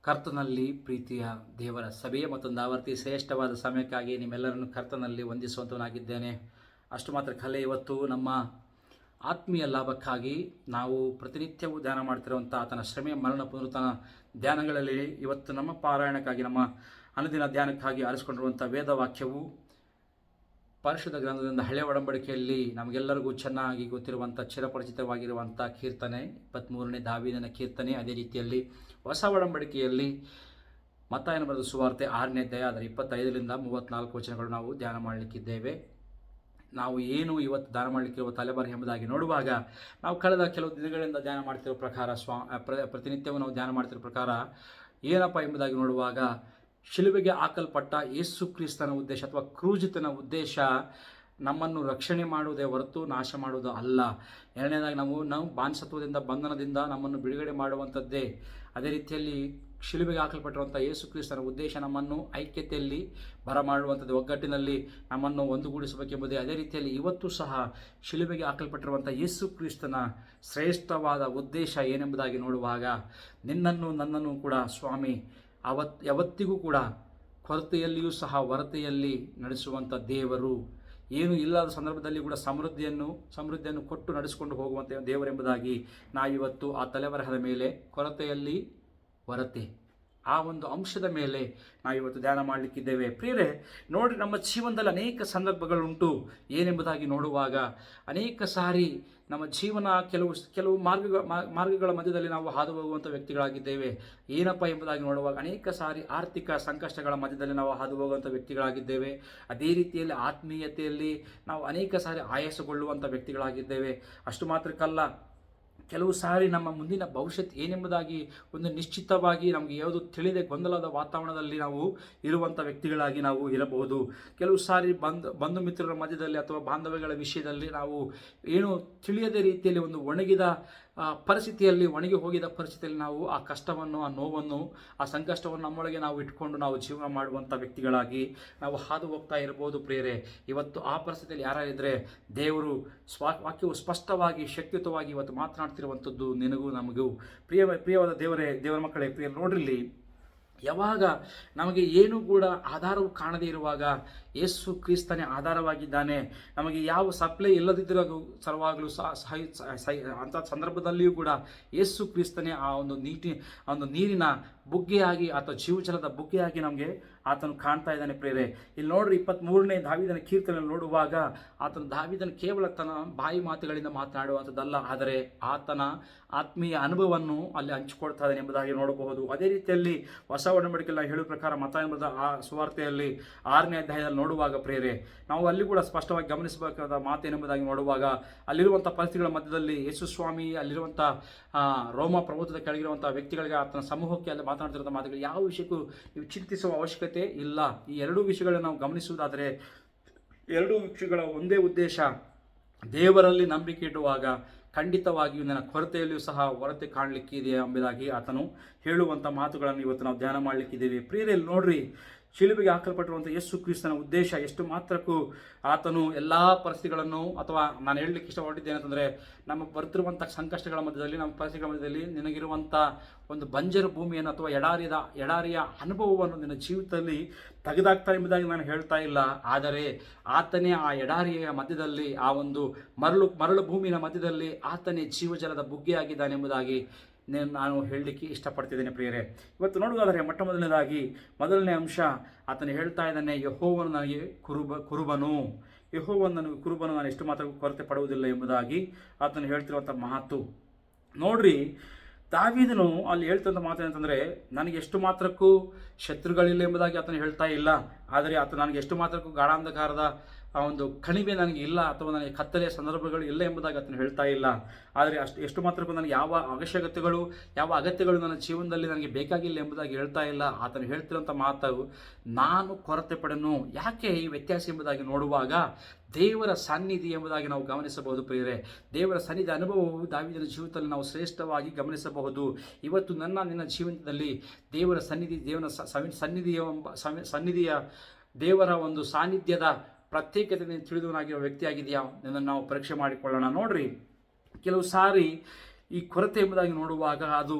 ಕರ್ತನಲ್ಲಿ ಪ್ರೀತಿಯ ದೇವರ ಸಭೆಯ ಮತ್ತೊಂದು ಆವರ್ತಿ ಶ್ರೇಷ್ಠವಾದ ಸಮಯಕ್ಕಾಗಿ ನಿಮ್ಮೆಲ್ಲರನ್ನು ಕರ್ತನಲ್ಲಿ ವಂದಿಸುವಂತವನಾಗಿದ್ದೇನೆ. ಅಷ್ಟು ಮಾತ್ರ ಕಲೆ ಇವತ್ತು ನಮ್ಮ ಆತ್ಮೀಯ ಲಾಭಕ್ಕಾಗಿ ನಾವು ಪ್ರತಿನಿತ್ಯವೂ ಧ್ಯಾನ ಮಾಡ್ತಿರುವಂಥ ಆತನ ಶ್ರಮೆ ಮರಣ ಪುನರುತ್ಥಾನ ಧ್ಯಾನಗಳಲ್ಲಿ ಇವತ್ತು ನಮ್ಮ ಪಾರಾಯಣಕ್ಕಾಗಿ ನಮ್ಮ ಅನುದಿನ ಧ್ಯಾನಕ್ಕಾಗಿ ಆರಿಸಿಕೊಂಡಿರುವಂಥ ವೇದವಾಕ್ಯವು ಪರಿಶುದ್ಧ ಗ್ರಂಥದಿಂದ ಹಳೆಯ ಒಡಂಬಡಿಕೆಯಲ್ಲಿ ನಮಗೆಲ್ಲರಿಗೂ ಚೆನ್ನಾಗಿ ಗೊತ್ತಿರುವಂಥ ಚಿರಪರಿಚಿತವಾಗಿರುವಂಥ ಕೀರ್ತನೆ 23ನೇ ದಾವೀದನ ಕೀರ್ತನೆ. ಅದೇ ರೀತಿಯಲ್ಲಿ ಹೊಸ ಒಡಂಬಡಿಕೆಯಲ್ಲಿ ಮತ್ತಾಯನ ಬರೆದ ಸುವಾರ್ತೆ 6ನೇ ಅಧ್ಯಾಯ ಅದರ 25ರಿಂದ 34 ವಚನಗಳು ನಾವು ಧ್ಯಾನ ಮಾಡಲಿಕ್ಕಿದ್ದೇವೆ. ನಾವು ಏನು ಇವತ್ತು ಧ್ಯಾನ ಮಾಡಲಿಕ್ಕಿರುವ ತಲೆಬಾರಿ ಎಂಬುದಾಗಿ ನೋಡುವಾಗ ನಾವು ಕಳೆದ ಕೆಲವು ದಿನಗಳಿಂದ ಧ್ಯಾನ ಮಾಡ್ತಿರೋ ಪ್ರಕಾರ ಪ್ರತಿನಿತ್ಯವೂ ನಾವು ಧ್ಯಾನ ಮಾಡ್ತಿರೋ ಪ್ರಕಾರ ಏನಪ್ಪ ಎಂಬುದಾಗಿ ನೋಡುವಾಗ ಶಿಲುಬೆಗೆ ಹಾಕಲ್ಪಟ್ಟ ಯೇಸು ಕ್ರಿಸ್ತನ ಉದ್ದೇಶ ಅಥವಾ ಕ್ರೂಜಿತನ ಉದ್ದೇಶ ನಮ್ಮನ್ನು ರಕ್ಷಣೆ ಮಾಡುವುದೇ ಹೊರತು ನಾಶ ಮಾಡುವುದು ಅಲ್ಲ. ಎರಡನೇದಾಗಿ ನಾವು ಬಾನ್ಸತ್ವದಿಂದ ಬಂಧನದಿಂದ ನಮ್ಮನ್ನು ಬಿಡುಗಡೆ ಮಾಡುವಂಥದ್ದೇ. ಅದೇ ರೀತಿಯಲ್ಲಿ ಶಿಲುಬೆಗೆ ಹಾಕಲ್ಪಟ್ಟಿರುವಂಥ ಯೇಸು ಕ್ರಿಸ್ತನ ಉದ್ದೇಶ ನಮ್ಮನ್ನು ಐಕ್ಯತೆಯಲ್ಲಿ ಬರಮಾಡುವಂಥದ್ದು, ಒಗ್ಗಟ್ಟಿನಲ್ಲಿ ನಮ್ಮನ್ನು ಒಂದುಗೂಡಿಸಬೇಕೆಂಬುದೇ. ಅದೇ ರೀತಿಯಲ್ಲಿ ಇವತ್ತು ಸಹ ಶಿಲುಬೆಗೆ ಹಾಕಲ್ಪಟ್ಟಿರುವಂಥ ಯೇಸು ಕ್ರಿಸ್ತನ ಶ್ರೇಷ್ಠವಾದ ಉದ್ದೇಶ ಏನೆಂಬುದಾಗಿ ನೋಡುವಾಗ ನಿನ್ನನ್ನು ನನ್ನನ್ನು ಕೂಡ ಸ್ವಾಮಿ ಯಾವತ್ತಿಗೂ ಕೂಡ ಕೊರತೆಯಲ್ಲಿಯೂ ಸಹ ಹೊರತೆಯಲ್ಲಿ ನಡೆಸುವಂಥ ದೇವರು, ಏನು ಇಲ್ಲದ ಸಂದರ್ಭದಲ್ಲಿ ಕೂಡ ಸಮೃದ್ಧಿಯನ್ನು ಕೊಟ್ಟು ನಡೆಸಿಕೊಂಡು ಹೋಗುವಂಥ ದೇವರೆಂಬುದಾಗಿ ನಾವಿವತ್ತು ಆ ತಲೆಬರಹದ ಮೇಲೆ ಕೊರತೆಯಲ್ಲಿ ಹೊರತೆ ಆ ಒಂದು ಅಂಶದ ಮೇಲೆ ನಾವಿವತ್ತು ಧ್ಯಾನ ಮಾಡಲಿಕ್ಕಿದ್ದೇವೆ. ಪ್ರಿಯರೇ, ನೋಡಿ, ನಮ್ಮ ಜೀವನದಲ್ಲಿ ಅನೇಕ ಸಂದರ್ಭಗಳುಂಟು. ಏನೆಂಬುದಾಗಿ ನೋಡುವಾಗ ಅನೇಕ ಸಾರಿ ನಮ್ಮ ಜೀವನ ಕೆಲವು ಮಾರ್ಗಗಳ ಮಧ್ಯದಲ್ಲಿ ನಾವು ಹಾದು ಹೋಗುವಂಥ ವ್ಯಕ್ತಿಗಳಾಗಿದ್ದೇವೆ. ಏನಪ್ಪ ಎಂಬುದಾಗಿ ನೋಡುವಾಗ ಅನೇಕ ಸಾರಿ ಆರ್ಥಿಕ ಸಂಕಷ್ಟಗಳ ಮಧ್ಯದಲ್ಲಿ ನಾವು ಹಾದು ಹೋಗುವಂಥ ವ್ಯಕ್ತಿಗಳಾಗಿದ್ದೇವೆ. ಅದೇ ರೀತಿಯಲ್ಲಿ ಆತ್ಮೀಯತೆಯಲ್ಲಿ ನಾವು ಅನೇಕ ಸಾರಿ ಆಯಾಸಗೊಳ್ಳುವಂಥ ವ್ಯಕ್ತಿಗಳಾಗಿದ್ದೇವೆ. ಅಷ್ಟು ಮಾತ್ರಕ್ಕಲ್ಲ, ಕೆಲವು ಸಾರಿ ನಮ್ಮ ಮುಂದಿನ ಭವಿಷ್ಯತ್ ಏನೆಂಬುದಾಗಿ ಒಂದು ನಿಶ್ಚಿತವಾಗಿ ನಮಗೆ ಯಾವುದು ತಿಳಿದೇ ಗೊಂದಲದ ವಾತಾವರಣದಲ್ಲಿ ನಾವು ಇರುವಂಥ ವ್ಯಕ್ತಿಗಳಾಗಿ ನಾವು ಇರಬಹುದು. ಕೆಲವು ಸಾರಿ ಬಂಧು ಮಿತ್ರರ ಮಧ್ಯದಲ್ಲಿ ಅಥವಾ ಬಾಂಧವ್ಯಗಳ ವಿಷಯದಲ್ಲಿ ನಾವು ಏನು ತಿಳಿಯದ ರೀತಿಯಲ್ಲಿ ಒಂದು ಒಣಗಿ ಹೋಗಿದ ಪರಿಸ್ಥಿತಿಯಲ್ಲಿ ನಾವು ಆ ಕಷ್ಟವನ್ನು, ಆ ನೋವನ್ನು, ಆ ಸಂಕಷ್ಟವನ್ನು ನಮ್ಮೊಳಗೆ ನಾವು ಇಟ್ಕೊಂಡು ನಾವು ಜೀವನ ಮಾಡುವಂಥ ವ್ಯಕ್ತಿಗಳಾಗಿ ನಾವು ಹಾದು ಹೋಗ್ತಾ ಇರಬಹುದು. ಪ್ರಿಯರೇ, ಇವತ್ತು ಆ ಪರಿಸ್ಥಿತಿಯಲ್ಲಿ ಯಾರಿದ್ರೆ ದೇವರು ವಾಕ್ಯವು ಸ್ಪಷ್ಟವಾಗಿ ಶಕ್ತಿಯುತವಾಗಿ ಇವತ್ತು ಮಾತನಾಡ್ತಿರುವಂಥದ್ದು ನಿನಗೂ ನಮಗೂ. ಪ್ರಿಯವಾದ ದೇವರ ಮಕ್ಕಳೇ, ಪ್ರಿಯ ನೋಡ್ರಿಲ್ಲಿ, ಯಾವಾಗ ನಮಗೆ ಏನು ಕೂಡ ಆಧಾರವು ಕಾಣದೇ ಇರುವಾಗ ಯೇಸು ಕ್ರಿಸ್ತನೇ ಆಧಾರವಾಗಿದ್ದಾನೆ. ನಮಗೆ ಯಾವ ಸಪ್ಲೈ ಇಲ್ಲದಿದ್ದರೂ ಸಲುವಾಗಲೂ ಅಂಥ ಸಂದರ್ಭದಲ್ಲಿಯೂ ಕೂಡ ಯೇಸು ಕ್ರಿಸ್ತನೇ ಆ ಒಂದು ನೀರಿನ ಬುಗ್ಗೆಯಾಗಿ ಅಥವಾ ಜೀವಜಲದ ಬುಗ್ಗೆಯಾಗಿ ನಮಗೆ ಆತನು ಕಾಣ್ತಾ ಇದ್ದಾನೆ. ಪ್ರೇರೆ, ಇಲ್ಲಿ ನೋಡ್ರಿ, 23ನೇ ದಾವೀದನ ಕೀರ್ತನೆ ನೋಡುವಾಗ ದಾವೀದನ ಕೇವಲ ತನ್ನ ಬಾಯಿ ಮಾತುಗಳಿಂದ ಮಾತನಾಡುವಂಥದ್ದಲ್ಲ, ಆದರೆ ಆತನ ಆತ್ಮೀಯ ಅನುಭವವನ್ನು ಅಲ್ಲಿ ಹಂಚಿಕೊಳ್ತಾ ಇದ್ದಾನೆ ಎಂಬುದಾಗಿ ನೋಡಬಹುದು. ಅದೇ ರೀತಿಯಲ್ಲಿ ಹೊಸ ಒಡಂಬಡಿಕೆಯಲ್ಲಿ ಹೇಳುವ ಪ್ರಕಾರ ಮತ್ತಾಯನ ಬರೆದ ಆ ಸುವಾರ್ತೆಯಲ್ಲಿ 6ನೇ ಅಧ್ಯಾಯದಲ್ಲಿ ನೋಡುವಾಗ ಪ್ರೇರೆ, ನಾವು ಅಲ್ಲಿ ಕೂಡ ಸ್ಪಷ್ಟವಾಗಿ ಗಮನಿಸಬೇಕಾದ ಮಾತೇನೆಂಬುದಾಗಿ ನೋಡುವಾಗ ಅಲ್ಲಿರುವಂಥ ಪರಿಸ್ಥಿತಿಗಳ ಮಧ್ಯದಲ್ಲಿ ಯೇಸು ಸ್ವಾಮಿ ಅಲ್ಲಿರುವಂಥ ರೋಮ ಪ್ರಭುತ್ವದ ಕೆಳಗಿರುವಂಥ ವ್ಯಕ್ತಿಗಳಿಗೆ ಆತನ ಸಮೂಹಕ್ಕೆ ಅಲ್ಲಿ ಮಾತನಾಡ್ತಿರುವಂಥ ಮಾತುಗಳು ಯಾವ ವಿಷಯಕ್ಕೂ ನೀವು ಚಿಂತಿಸುವ ಅವಶ್ಯಕತೆ ಇಲ್ಲ. ಈ ಎರಡೂ ವಿಷಯಗಳನ್ನು ನಾವು ಗಮನಿಸುವುದಾದರೆ ಎರಡೂ ವಿಷಯಗಳ ಒಂದೇ ಉದ್ದೇಶ, ದೇವರಲ್ಲಿ ನಂಬಿಕೆ ಇಡುವಾಗ ಖಂಡಿತವಾಗಿಯೂ ನನ್ನ ಕೊರತೆಯಲ್ಲಿಯೂ ಸಹ ಹೊರತೆ ಕಾಣಲಿಕ್ಕಿದೆ ಎಂಬುದಾಗಿ ಆತನು ಹೇಳುವಂಥ ಮಾತುಗಳನ್ನು ಇವತ್ತು ನಾವು ಧ್ಯಾನ ಮಾಡಲಿಕ್ಕಿದ್ದೇವೆ. ಪ್ರಿಯರಲ್ಲಿ ನೋಡ್ರಿ, ಶಿಲುಬೆಗೆ ಹಾಕಲ್ಪಟ್ಟಿರುವಂಥ ಯೇಸು ಕ್ರಿಸ್ತನ ಉದ್ದೇಶ ಎಷ್ಟು ಮಾತ್ರಕ್ಕೂ ಆತನು ಎಲ್ಲ ಪರಿಸ್ಥಿತಿಗಳನ್ನು, ಅಥವಾ ನಾನು ಹೇಳಲಿಕ್ಕೆ ಇಷ್ಟಪಟ್ಟಿದ್ದೇನೆ ಅಂತಂದರೆ, ನಮ್ಮ ಬರ್ತಿರುವಂಥ ಸಂಕಷ್ಟಗಳ ಮಧ್ಯದಲ್ಲಿ, ನಮ್ಮ ಪರಿಸ್ಥಿತಿಗಳ ಮಧ್ಯದಲ್ಲಿ ನಿನಗಿರುವಂಥ ಒಂದು ಬಂಜರು ಭೂಮಿಯನ್ನು ಅಥವಾ ಎಡಾರಿಯ ಅನುಭವವನ್ನು ನಿನ್ನ ಜೀವಿತದಲ್ಲಿ ತೆಗೆದಾಕ್ತಾ ಎಂಬುದಾಗಿ ನಾನು ಹೇಳ್ತಾ ಇಲ್ಲ. ಆದರೆ ಆತನೇ ಆ ಎಡಾರಿಯ ಮಧ್ಯದಲ್ಲಿ, ಆ ಒಂದು ಮರಳು ಭೂಮಿಯ ಮಧ್ಯದಲ್ಲಿ ಆತನೇ ಜೀವಜಲದ ಬುಗ್ಗೆಯಾಗಿದ್ದಾನೆ ಎಂಬುದಾಗಿ ನಾನು ಹೇಳಲಿಕ್ಕೆ ಇಷ್ಟಪಡ್ತಿದ್ದೇನೆ. ಪ್ರಿಯರೇ, ಇವತ್ತು ನೋಡುವುದಾದರೆ ಮೊದಲನೇ ಅಂಶ, ಆತನು ಹೇಳ್ತಾ ಇದ್ದಾನೆ, ಯೆಹೋವನು ನನಗೆ ಕುರುಬನು, ನಾನು ಎಷ್ಟು ಮಾತ್ರ ಕೊರತೆ ಪಡುವುದಿಲ್ಲ ಎಂಬುದಾಗಿ ಆತನು ಹೇಳ್ತಿರುವಂಥ ಮಾತು ನೋಡ್ರಿ. ದಾವೀದನು ಅಲ್ಲಿ ಹೇಳ್ತಿರುವಂಥ ಮಾತು ಏನಂತಂದರೆ, ನನಗೆ ಎಷ್ಟು ಮಾತ್ರಕ್ಕೂ ಶತ್ರುಗಳಿಲ್ಲ ಎಂಬುದಾಗಿ ಆತನು ಹೇಳ್ತಾ ಇಲ್ಲ, ಆದರೆ ಆತ ನನಗೆ ಎಷ್ಟು ಮಾತ್ರಕ್ಕೂ ಗಾಢಾಂಧಕಾರದ ಆ ಒಂದು ಕಣಿವೆ ನನಗೆ ಇಲ್ಲ, ಅಥವಾ ನನಗೆ ಕತ್ತಲೆಯ ಸಂದರ್ಭಗಳು ಇಲ್ಲ ಎಂಬುದಾಗಿ ಆತನು ಹೇಳ್ತಾ ಇಲ್ಲ. ಆದರೆ ಎಷ್ಟು ಮಾತ್ರಕ್ಕೂ ನನಗೆ ಯಾವ ಅಗತ್ಯಗಳು ನನ್ನ ಜೀವನದಲ್ಲಿ ನನಗೆ ಬೇಕಾಗಿಲ್ಲ ಎಂಬುದಾಗಿ ಹೇಳ್ತಾ ಇಲ್ಲ. ಆತನು ಹೇಳ್ತಿರೋಂಥ ಮಾತು, ನಾನು ಕೊರತೆ ಪಡೆನು. ಯಾಕೆ ಈ ವ್ಯತ್ಯಾಸ ಎಂಬುದಾಗಿ ನೋಡುವಾಗ ದೇವರ ಸನ್ನಿಧಿ ಎಂಬುದಾಗಿ ನಾವು ಗಮನಿಸಬಹುದು. ಪ್ರಿಯರೇ, ದೇವರ ಸನ್ನಿಧಿ ಅನುಭವವು ದಾವೀದನ ಜೀವಿತದಲ್ಲಿ ನಾವು ಶ್ರೇಷ್ಠವಾಗಿ ಗಮನಿಸಬಹುದು. ಇವತ್ತು ನಿನ್ನ ಜೀವನದಲ್ಲಿ ದೇವರ ಸನ್ನಿಧಿಯ ದೇವರ ಒಂದು ಸಾನ್ನಿಧ್ಯದ ಪ್ರತ್ಯೇಕತೆ ತಿಳಿದವನಾಗಿರೋ ವ್ಯಕ್ತಿಯಾಗಿದೆಯಾ ಇದನ್ನು ನಾವು ಪರೀಕ್ಷೆ ಮಾಡಿಕೊಳ್ಳೋಣ. ನೋಡ್ರಿ, ಕೆಲವು ಸಾರಿ ಈ ಕೊರತೆ ಎಂಬುದಾಗಿ ನೋಡುವಾಗ ಅದು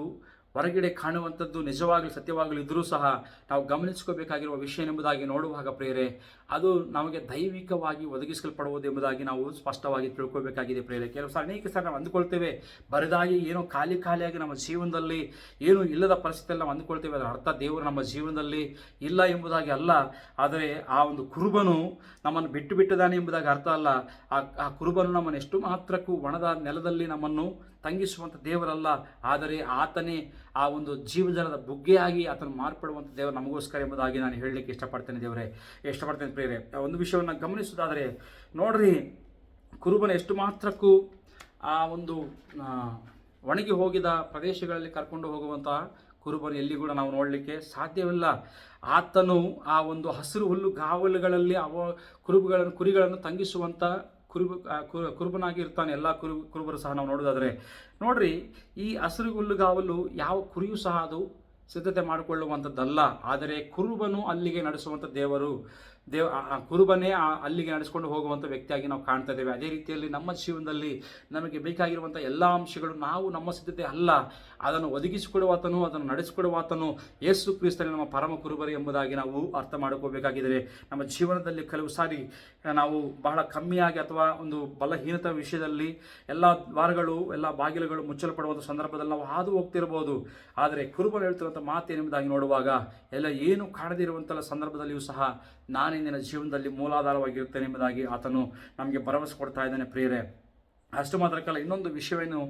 ಹೊರಗಡೆ ಕಾಣುವಂಥದ್ದು ನಿಜವಾಗಲೂ ಸತ್ಯವಾಗಲೂ ಇದ್ದರೂ ಸಹ ನಾವು ಗಮನಿಸ್ಕೋಬೇಕಾಗಿರುವ ವಿಷಯ ಎಂಬುದಾಗಿ ನೋಡುವಾಗ ಪ್ರಿಯರೇ, ಅದು ನಮಗೆ ದೈವಿಕವಾಗಿ ಒದಗಿಸಲ್ಪಡುವುದು ಎಂಬುದಾಗಿ ನಾವು ಸ್ಪಷ್ಟವಾಗಿ ತಿಳ್ಕೊಬೇಕಾಗಿದೆ ಪ್ರಿಯರೇ. ಕೆಲವು ಅನೇಕ ಸಾರಿ ನಾವು ಅಂದುಕೊಳ್ತೇವೆ ಬರಿದಾಗಿ ಏನೋ ಖಾಲಿಯಾಗಿ ನಮ್ಮ ಜೀವನದಲ್ಲಿ ಏನೂ ಇಲ್ಲದ ಪರಿಸ್ಥಿತಿಯಲ್ಲಿ ನಾವು ಅಂದುಕೊಳ್ತೇವೆ. ಅದರ ಅರ್ಥ ದೇವರು ನಮ್ಮ ಜೀವನದಲ್ಲಿ ಇಲ್ಲ ಎಂಬುದಾಗಿ ಅಲ್ಲ. ಆದರೆ ಆ ಒಂದು ಕುರುಬನು ನಮ್ಮನ್ನು ಬಿಟ್ಟಿದ್ದಾನೆ ಎಂಬುದಾಗಿ ಅರ್ಥ ಅಲ್ಲ. ಆ ಕುರುಬನು ನಮ್ಮನ್ನು ಎಷ್ಟು ಮಾತ್ರಕ್ಕೂ ಒಣದ ನೆಲದಲ್ಲಿ ನಮ್ಮನ್ನು ತಂಗಿಸುವಂಥ ದೇವರಲ್ಲ, ಆದರೆ ಆತನೇ ಆ ಒಂದು ಜೀವಜಲದ ಬುಗ್ಗೆಯಾಗಿ ಆತನು ಮಾರ್ಪಡುವಂಥ ದೇವರು ನಮಗೋಸ್ಕರ ಎಂಬುದಾಗಿ ನಾನು ಹೇಳಲಿಕ್ಕೆ ಇಷ್ಟಪಡ್ತೇನೆ ಪ್ರಿಯರೇ. ಒಂದು ವಿಷಯವನ್ನು ಗಮನಿಸೋದಾದರೆ ನೋಡ್ರಿ, ಕುರುಬನ ಎಷ್ಟು ಮಾತ್ರಕ್ಕೂ ಆ ಒಂದು ಒಣಗಿ ಹೋಗಿದ ಪ್ರದೇಶಗಳಲ್ಲಿ ಕರ್ಕೊಂಡು ಹೋಗುವಂತಹ ಕುರುಬನು ಎಲ್ಲಿ ಕೂಡ ನಾವು ನೋಡಲಿಕ್ಕೆ ಸಾಧ್ಯವಿಲ್ಲ. ಆತನು ಆ ಒಂದು ಹಸಿರು ಹುಲ್ಲುಗಾವಲುಗಳಲ್ಲಿ ಕುರಿಗಳನ್ನು ತಂಗಿಸುವಂಥ ಕುರುಬನಾಗಿ ಇರ್ತಾನೆ. ಎಲ್ಲ ಕುರುಬರು ಸಹ ನಾವು ನೋಡೋದಾದರೆ ನೋಡ್ರಿ, ಈ ಹಸಿರು ಹುಲ್ಲುಗಾವಲು ಯಾವ ಕುರಿಯೂ ಸಹ ಅದು ಸಿದ್ಧತೆ ಮಾಡಿಕೊಳ್ಳುವಂಥದ್ದಲ್ಲ. ಆದರೆ ಕುರುಬನು ಅಲ್ಲಿಗೆ ನಡೆಸುವಂಥ ಕುರುಬನೇ ಅಲ್ಲಿಗೆ ನಡೆಸ್ಕೊಂಡು ಹೋಗುವಂಥ ವ್ಯಕ್ತಿಯಾಗಿ ನಾವು ಕಾಣ್ತಾ ಇದ್ದೇವೆ. ಅದೇ ರೀತಿಯಲ್ಲಿ ನಮ್ಮ ಜೀವನದಲ್ಲಿ ನಮಗೆ ಬೇಕಾಗಿರುವಂಥ ಎಲ್ಲ ಅಂಶಗಳು ನಾವು ನಮ್ಮ ಸಿದ್ಧತೆ ಅಲ್ಲ, ಅದನ್ನು ಒದಗಿಸಿಕೊಡುವಾತನು, ಅದನ್ನು ನಡೆಸಿಕೊಡುವಾತನು ಯೇಸು ಕ್ರಿಸ್ತನೇ ನಮ್ಮ ಪರಮ ಕುರುಬರು ಎಂಬುದಾಗಿ ನಾವು ಅರ್ಥ ಮಾಡಿಕೋಬೇಕಾಗಿದೆ. ನಮ್ಮ ಜೀವನದಲ್ಲಿ ಕೆಲವು ಸಾರಿ ನಾವು ಬಹಳ ಕಮ್ಮಿಯಾಗಿ ಅಥವಾ ಒಂದು ಬಲಹೀನತೆ ವಿಷಯದಲ್ಲಿ ಎಲ್ಲ ದ್ವಾರಗಳು ಎಲ್ಲ ಬಾಗಿಲುಗಳು ಮುಚ್ಚಲ್ಪಡುವಂಥ ಸಂದರ್ಭದಲ್ಲಿ ನಾವು ಹಾದು ಹೋಗ್ತಿರ್ಬೋದು. ಆದರೆ ಕುರುಬನು ಹೇಳ್ತಿರುವಂಥ ಮಾತೇನೆಂಬುದಾಗಿ ನೋಡುವಾಗ ಎಲ್ಲ ಏನು ಕಾಣದಿರುವಂಥ ಸಂದರ್ಭದಲ್ಲಿಯೂ ಸಹ ನಾನೇ ನಿನ್ನ ಜೀವನದಲ್ಲಿ ಮೂಲಾಧಾರವಾಗಿರ್ತೇನೆ ಎಂಬುದಾಗಿ ಆತನು ನಮಗೆ ಭರವಸೆ ಕೊಡ್ತಾ ಇದ್ದಾನೆ ಪ್ರಿಯರೇ. ಅಷ್ಟು ಮಾತ್ರಕ್ಕಲ್ಲ, ಇನ್ನೊಂದು ವಿಷಯವನ್ನು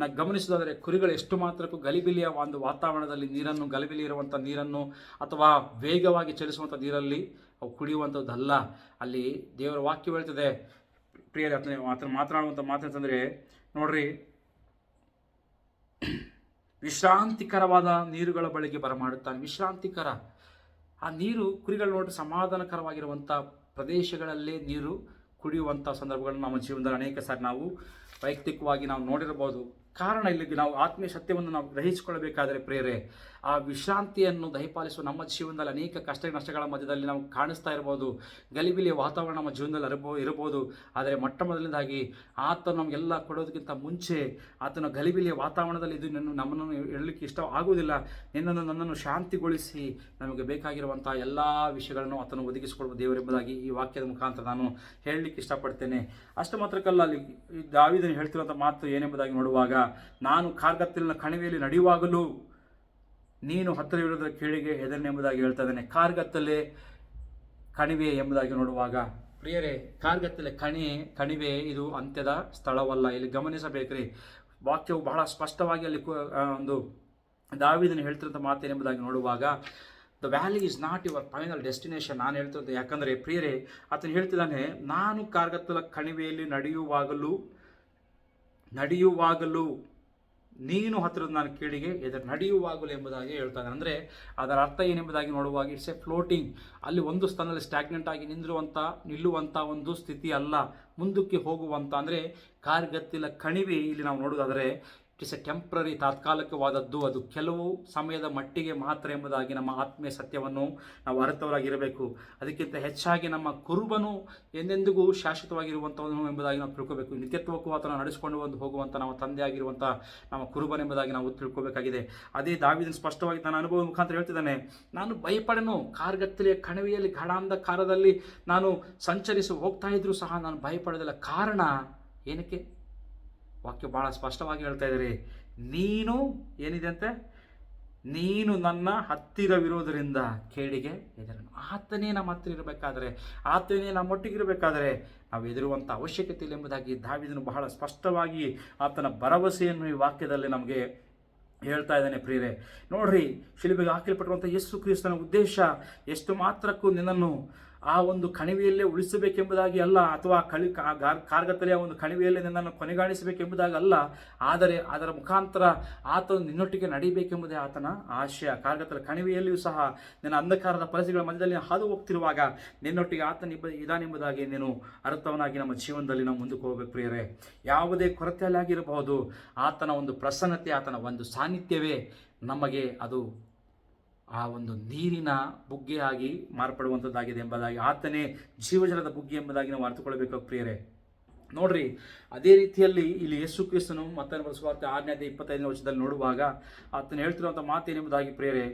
ನಾವು ಗಮನಿಸೋದಾದರೆ ಕುರಿಗಳು ಎಷ್ಟು ಮಾತ್ರಕ್ಕೂ ಗಲಿಬಿಲಿಯ ಒಂದು ವಾತಾವರಣದಲ್ಲಿ ಗಲಿಬಿಲಿ ಇರುವಂಥ ನೀರನ್ನು ಅಥವಾ ವೇಗವಾಗಿ ಚಲಿಸುವಂಥ ನೀರಲ್ಲಿ ಅವು ಕುಡಿಯುವಂಥದ್ದಲ್ಲ. ಅಲ್ಲಿ ದೇವರ ವಾಕ್ಯ ಹೇಳ್ತದೆ ಪ್ರಿಯರೇ, ಮಾತನಾಡುವಂಥ ಮಾತಂತಂದರೆ ನೋಡ್ರಿ, ವಿಶ್ರಾಂತಿಕರವಾದ ನೀರುಗಳ ಬಳಿಗೆ ಬರಮಾಡುತ್ತಾನೆ. ವಿಶ್ರಾಂತಿಕರ ಆ ನೀರು ಕುರಿಗಳು ನೋಡಿ ಸಮಾಧಾನಕರವಾಗಿರುವಂಥ ಪ್ರದೇಶಗಳಲ್ಲೇ ನೀರು ಕುಡಿಯುವಂಥ ಸಂದರ್ಭಗಳನ್ನು ನಮ್ಮ ಜೀವನದಲ್ಲಿ ಅನೇಕ ಸಾರಿ ನಾವು ವೈಯಕ್ತಿಕವಾಗಿ ನಾವು ನೋಡಿರಬಹುದು. ಕಾರಣ ಇಲ್ಲಿಗೆ ನಾವು ಆತ್ಮೀಯ ಸತ್ಯವನ್ನು ನಾವು ಗ್ರಹಿಸಿಕೊಳ್ಳಬೇಕಾದರೆ ಪ್ರಿಯರೇ, ಆ ವಿಶ್ರಾಂತಿಯನ್ನು ದಯಪಾಲಿಸುವ ನಮ್ಮ ಜೀವನದಲ್ಲಿ ಅನೇಕ ಕಷ್ಟ ನಷ್ಟಗಳ ಮಧ್ಯದಲ್ಲಿ ನಾವು ಕಾಣಿಸ್ತಾ ಇರ್ಬೋದು, ಗಲಿಬಿಲಿಯ ವಾತಾವರಣ ನಮ್ಮ ಜೀವನದಲ್ಲಿ ಇರಬಹುದು. ಆದರೆ ಮೊಟ್ಟ ಮೊದಲನೇದಾಗಿ ಆತನು ನಮಗೆಲ್ಲ ಕೊಡೋದಕ್ಕಿಂತ ಮುಂಚೆ ಆತನ ಗಲಿಬಿಲಿಯ ವಾತಾವರಣದಲ್ಲಿ ಇದು ನಮ್ಮನ್ನು ಹೇಳಲಿಕ್ಕೆ ಇಷ್ಟ ಆಗುವುದಿಲ್ಲ, ನನ್ನನ್ನು ಶಾಂತಿಗೊಳಿಸಿ ನಮಗೆ ಬೇಕಾಗಿರುವಂಥ ಎಲ್ಲ ವಿಷಯಗಳನ್ನು ಆತನು ಒದಗಿಸಿಕೊಡುವ ದೇವರೆಂಬುದಾಗಿ ಈ ವಾಕ್ಯದ ಮುಖಾಂತರ ನಾನು ಹೇಳಲಿಕ್ಕೆ ಇಷ್ಟಪಡ್ತೇನೆ. ಅಷ್ಟು ಮಾತ್ರಕ್ಕಲ್ಲ, ಅಲ್ಲಿ ದಾವೀದನು ಹೇಳ್ತಿರುವಂಥ ಮಾತು ಏನೆಂಬುದಾಗಿ ನೋಡುವಾಗ, ನಾನು ಕಾರ್ಗತ್ತಲಿನ ಕಣಿವೆಯಲ್ಲಿ ನಡೆಯುವಾಗಲೂ ನೀನು ಹತ್ತಿರವಿರೋದರ ಕೇಳಿಗೆ ಹೆದರನೆಂಬುದಾಗಿ ಹೇಳ್ತಾ ಇದ್ದಾನೆ. ಕಾರ್ಗತ್ತಲೆ ಕಣಿವೆ ಎಂಬುದಾಗಿ ನೋಡುವಾಗ ಪ್ರಿಯರೇ, ಕಾರ್ಗತ್ತಲೆ ಕಣಿವೆ ಇದು ಅಂತ್ಯದ ಸ್ಥಳವಲ್ಲ. ಇಲ್ಲಿ ಗಮನಿಸಬೇಕ್ರಿ, ವಾಕ್ಯವು ಬಹಳ ಸ್ಪಷ್ಟವಾಗಿ ಅಲ್ಲಿ ಒಂದು ದಾವೀದನು ಹೇಳ್ತಿರೋಂಥ ಮಾತೇನೆಂಬುದಾಗಿ ನೋಡುವಾಗ, the valley is not your final destination. ನಾನು ಹೇಳ್ತಿದ್ದೆ, ಯಾಕಂದರೆ ಪ್ರಿಯರೇ, ಆತನು ಹೇಳ್ತಿದ್ದಾನೆ, ನಾನು ಕಾರ್ಗತ್ತಲ ಕಣಿವೆಯಲ್ಲಿ ನಡೆಯುವಾಗಲೂ ನೀನು ಹತ್ತಿರದ ನಾನು ಕೇಳಿಗೆ ಎದುರು ನಡೆಯುವಾಗಲೂ ಎಂಬುದಾಗಿ ಹೇಳ್ತಾನೆ. ಅಂದರೆ ಅದರ ಅರ್ಥ ಏನೆಂಬುದಾಗಿ ನೋಡುವಾಗ, ಇಟ್ಸ್ ಎ ಫ್ಲೋಟಿಂಗ್. ಅಲ್ಲಿ ಒಂದು ಸ್ಥಾನದಲ್ಲಿ ಸ್ಟ್ಯಾಗ್ನೆಂಟ್ ಆಗಿ ನಿಲ್ಲುವಂಥ ಒಂದು ಸ್ಥಿತಿ ಅಲ್ಲ, ಮುಂದಕ್ಕೆ ಹೋಗುವಂಥ. ಅಂದರೆ ಕಾರ್ಗತ್ತಿಲ ಕಣಿವೆ ಇಲ್ಲಿ ನಾವು ನೋಡೋದಾದರೆ ಇಟ್ಸ್ ಎ ಟೆಂಪ್ರರಿ, ತಾತ್ಕಾಲಿಕವಾದದ್ದು, ಅದು ಕೆಲವು ಸಮಯದ ಮಟ್ಟಿಗೆ ಮಾತ್ರ ಎಂಬುದಾಗಿ ನಮ್ಮ ಆತ್ಮೀಯ ಸತ್ಯವನ್ನು ನಾವು ಅರಿತವರಾಗಿರಬೇಕು. ಅದಕ್ಕಿಂತ ಹೆಚ್ಚಾಗಿ ನಮ್ಮ ಕುರುಬನು ಎಂದೆಂದಿಗೂ ಶಾಶ್ವತವಾಗಿರುವಂಥವನು ಎಂಬುದಾಗಿ ನಾವು ತಿಳ್ಕೋಬೇಕು. ನಿತ್ಯತ್ವಕ್ಕೂ ಆತನ ನಡೆಸಿಕೊಂಡು ಹೋಗುವಂಥ ನಮ್ಮ ತಂದೆಯಾಗಿರುವಂಥ ನಮ್ಮ ಕುರುಬನೆಂಬುದಾಗಿ ನಾವು ತಿಳ್ಕೋಬೇಕಾಗಿದೆ. ಅದೇ ದಾವೀದನು ಸ್ಪಷ್ಟವಾಗಿ ತನ್ನ ಅನುಭವದ ಮುಖಾಂತರ ಹೇಳ್ತಿದ್ದಾನೆ, ನಾನು ಭಯಪಡೆನು, ಕಾರ್ಗತ್ತಲೆಯ ಕಣಿವೆಯಲ್ಲಿ ಗಾಢಾಂಧಕಾರದಲ್ಲಿ ನಾನು ಸಂಚರಿಸಿ ಹೋಗ್ತಾ ಇದ್ರೂ ಸಹ ನಾನು ಭಯಪಡೋದಿಲ್ಲ. ಕಾರಣ ಏನಕ್ಕೆ? ವಾಕ್ಯ ಭಾಳ ಸ್ಪಷ್ಟವಾಗಿ ಹೇಳ್ತಾ ಇದ್ದಾರೆ, ನೀನು ಏನಿದೆ ಅಂತೆ, ನೀನು ನನ್ನ ಹತ್ತಿರವಿರೋದರಿಂದ ಕೇಡಿಗೆ ಹೆದರನು. ಆತನೇ ನಮ್ಮ ಹತ್ತಿರ ಇರಬೇಕಾದರೆ, ಆತನೇ ನಮ್ಮೊಟ್ಟಿಗಿರಬೇಕಾದರೆ ನಾವು ಹೆದರುವಂಥ ಅವಶ್ಯಕತೆ ಇಲ್ಲ ಎಂಬುದಾಗಿ ದಾವೀದನು ಬಹಳ ಸ್ಪಷ್ಟವಾಗಿ ಆತನ ಭರವಸೆಯನ್ನು ಈ ವಾಕ್ಯದಲ್ಲಿ ನಮಗೆ ಹೇಳ್ತಾ ಇದ್ದಾನೆ ಪ್ರಿಯರೇ. ನೋಡ್ರಿ, ಶಿಲುಬೆಗೆ ಹಾಕಲ್ಪಟ್ಟಿರುವಂಥ ಯೇಸು ಕ್ರಿಸ್ತನ ಉದ್ದೇಶ ಎಷ್ಟು ಮಾತ್ರಕ್ಕೂ ನಿನ್ನನ್ನು ಆ ಒಂದು ಕಣಿವೆಯಲ್ಲೇ ಉಳಿಸಬೇಕೆಂಬುದಾಗಿ ಅಲ್ಲ, ಅಥವಾ ಕಾರ್ಗತ್ತಲೆಯ ಒಂದು ಕಣಿವೆಯಲ್ಲೇ ನಿನ್ನನ್ನು ಕೊನೆಗಾಣಿಸಬೇಕೆಂಬುದಾಗಿ ಅಲ್ಲ, ಆದರೆ ಅದರ ಮುಖಾಂತರ ಆತನು ನಿನ್ನೊಟ್ಟಿಗೆ ನಡೀಬೇಕೆಂಬುದೇ ಆತನ ಆಶಯ. ಕಾರ್ಗತ್ತಲ ಕಣಿವೆಯಲ್ಲಿಯೂ ಸಹ ನಿನ್ನ ಅಂಧಕಾರದ ಪರಿಸ್ಥಿತಿಗಳ ಮಧ್ಯದಲ್ಲಿ ಹಾದು ಹೋಗ್ತಿರುವಾಗ ನಿನ್ನೊಟ್ಟಿಗೆ ಆತನ ಇದಾನೆಂಬುದಾಗಿ ನೀನು ಅರ್ಥವನಾಗಿ ನಮ್ಮ ಜೀವನದಲ್ಲಿ ನಾವು ಮುಂದಕ್ಕೆ ಹೋಗಬೇಕು ಪ್ರಿಯರೇ. ಯಾವುದೇ ಕೊರತೆಯಲ್ಲಾಗಿರಬಹುದು, ಆತನ ಒಂದು ಪ್ರಸನ್ನತೆ, ಆತನ ಒಂದು ಸಾನ್ನಿಧ್ಯವೇ ನಮಗೆ ಅದು ಆ ಒಂದು ನೀರಿನ ಬುಗ್ಗೆಯಾಗಿ ಮಾರ್ಪಡುವಂಥದ್ದಾಗಿದೆ ಎಂಬುದಾಗಿ, ಆತನೇ ಜೀವಜಲದ ಬುಗ್ಗೆ ಎಂಬುದಾಗಿ ನಾವು ಅರ್ಥಕೊಳ್ಬೇಕು ಪ್ರಿಯರೇ. ನೋಡ್ರಿ, ಅದೇ ರೀತಿಯಲ್ಲಿ ಇಲ್ಲಿ ಯೇಸು ಕ್ರಿಸ್ತನು ಮತ್ತಾಯನ ಸುವಾರ್ತೆ 6ನೇ 25ನೇ ವಚನದಲ್ಲಿ ನೋಡುವಾಗ ಆತನು ಹೇಳ್ತಿರುವಂಥ ಮಾತೇನೆಂಬುದಾಗಿ ಪ್ರಿಯರೇ,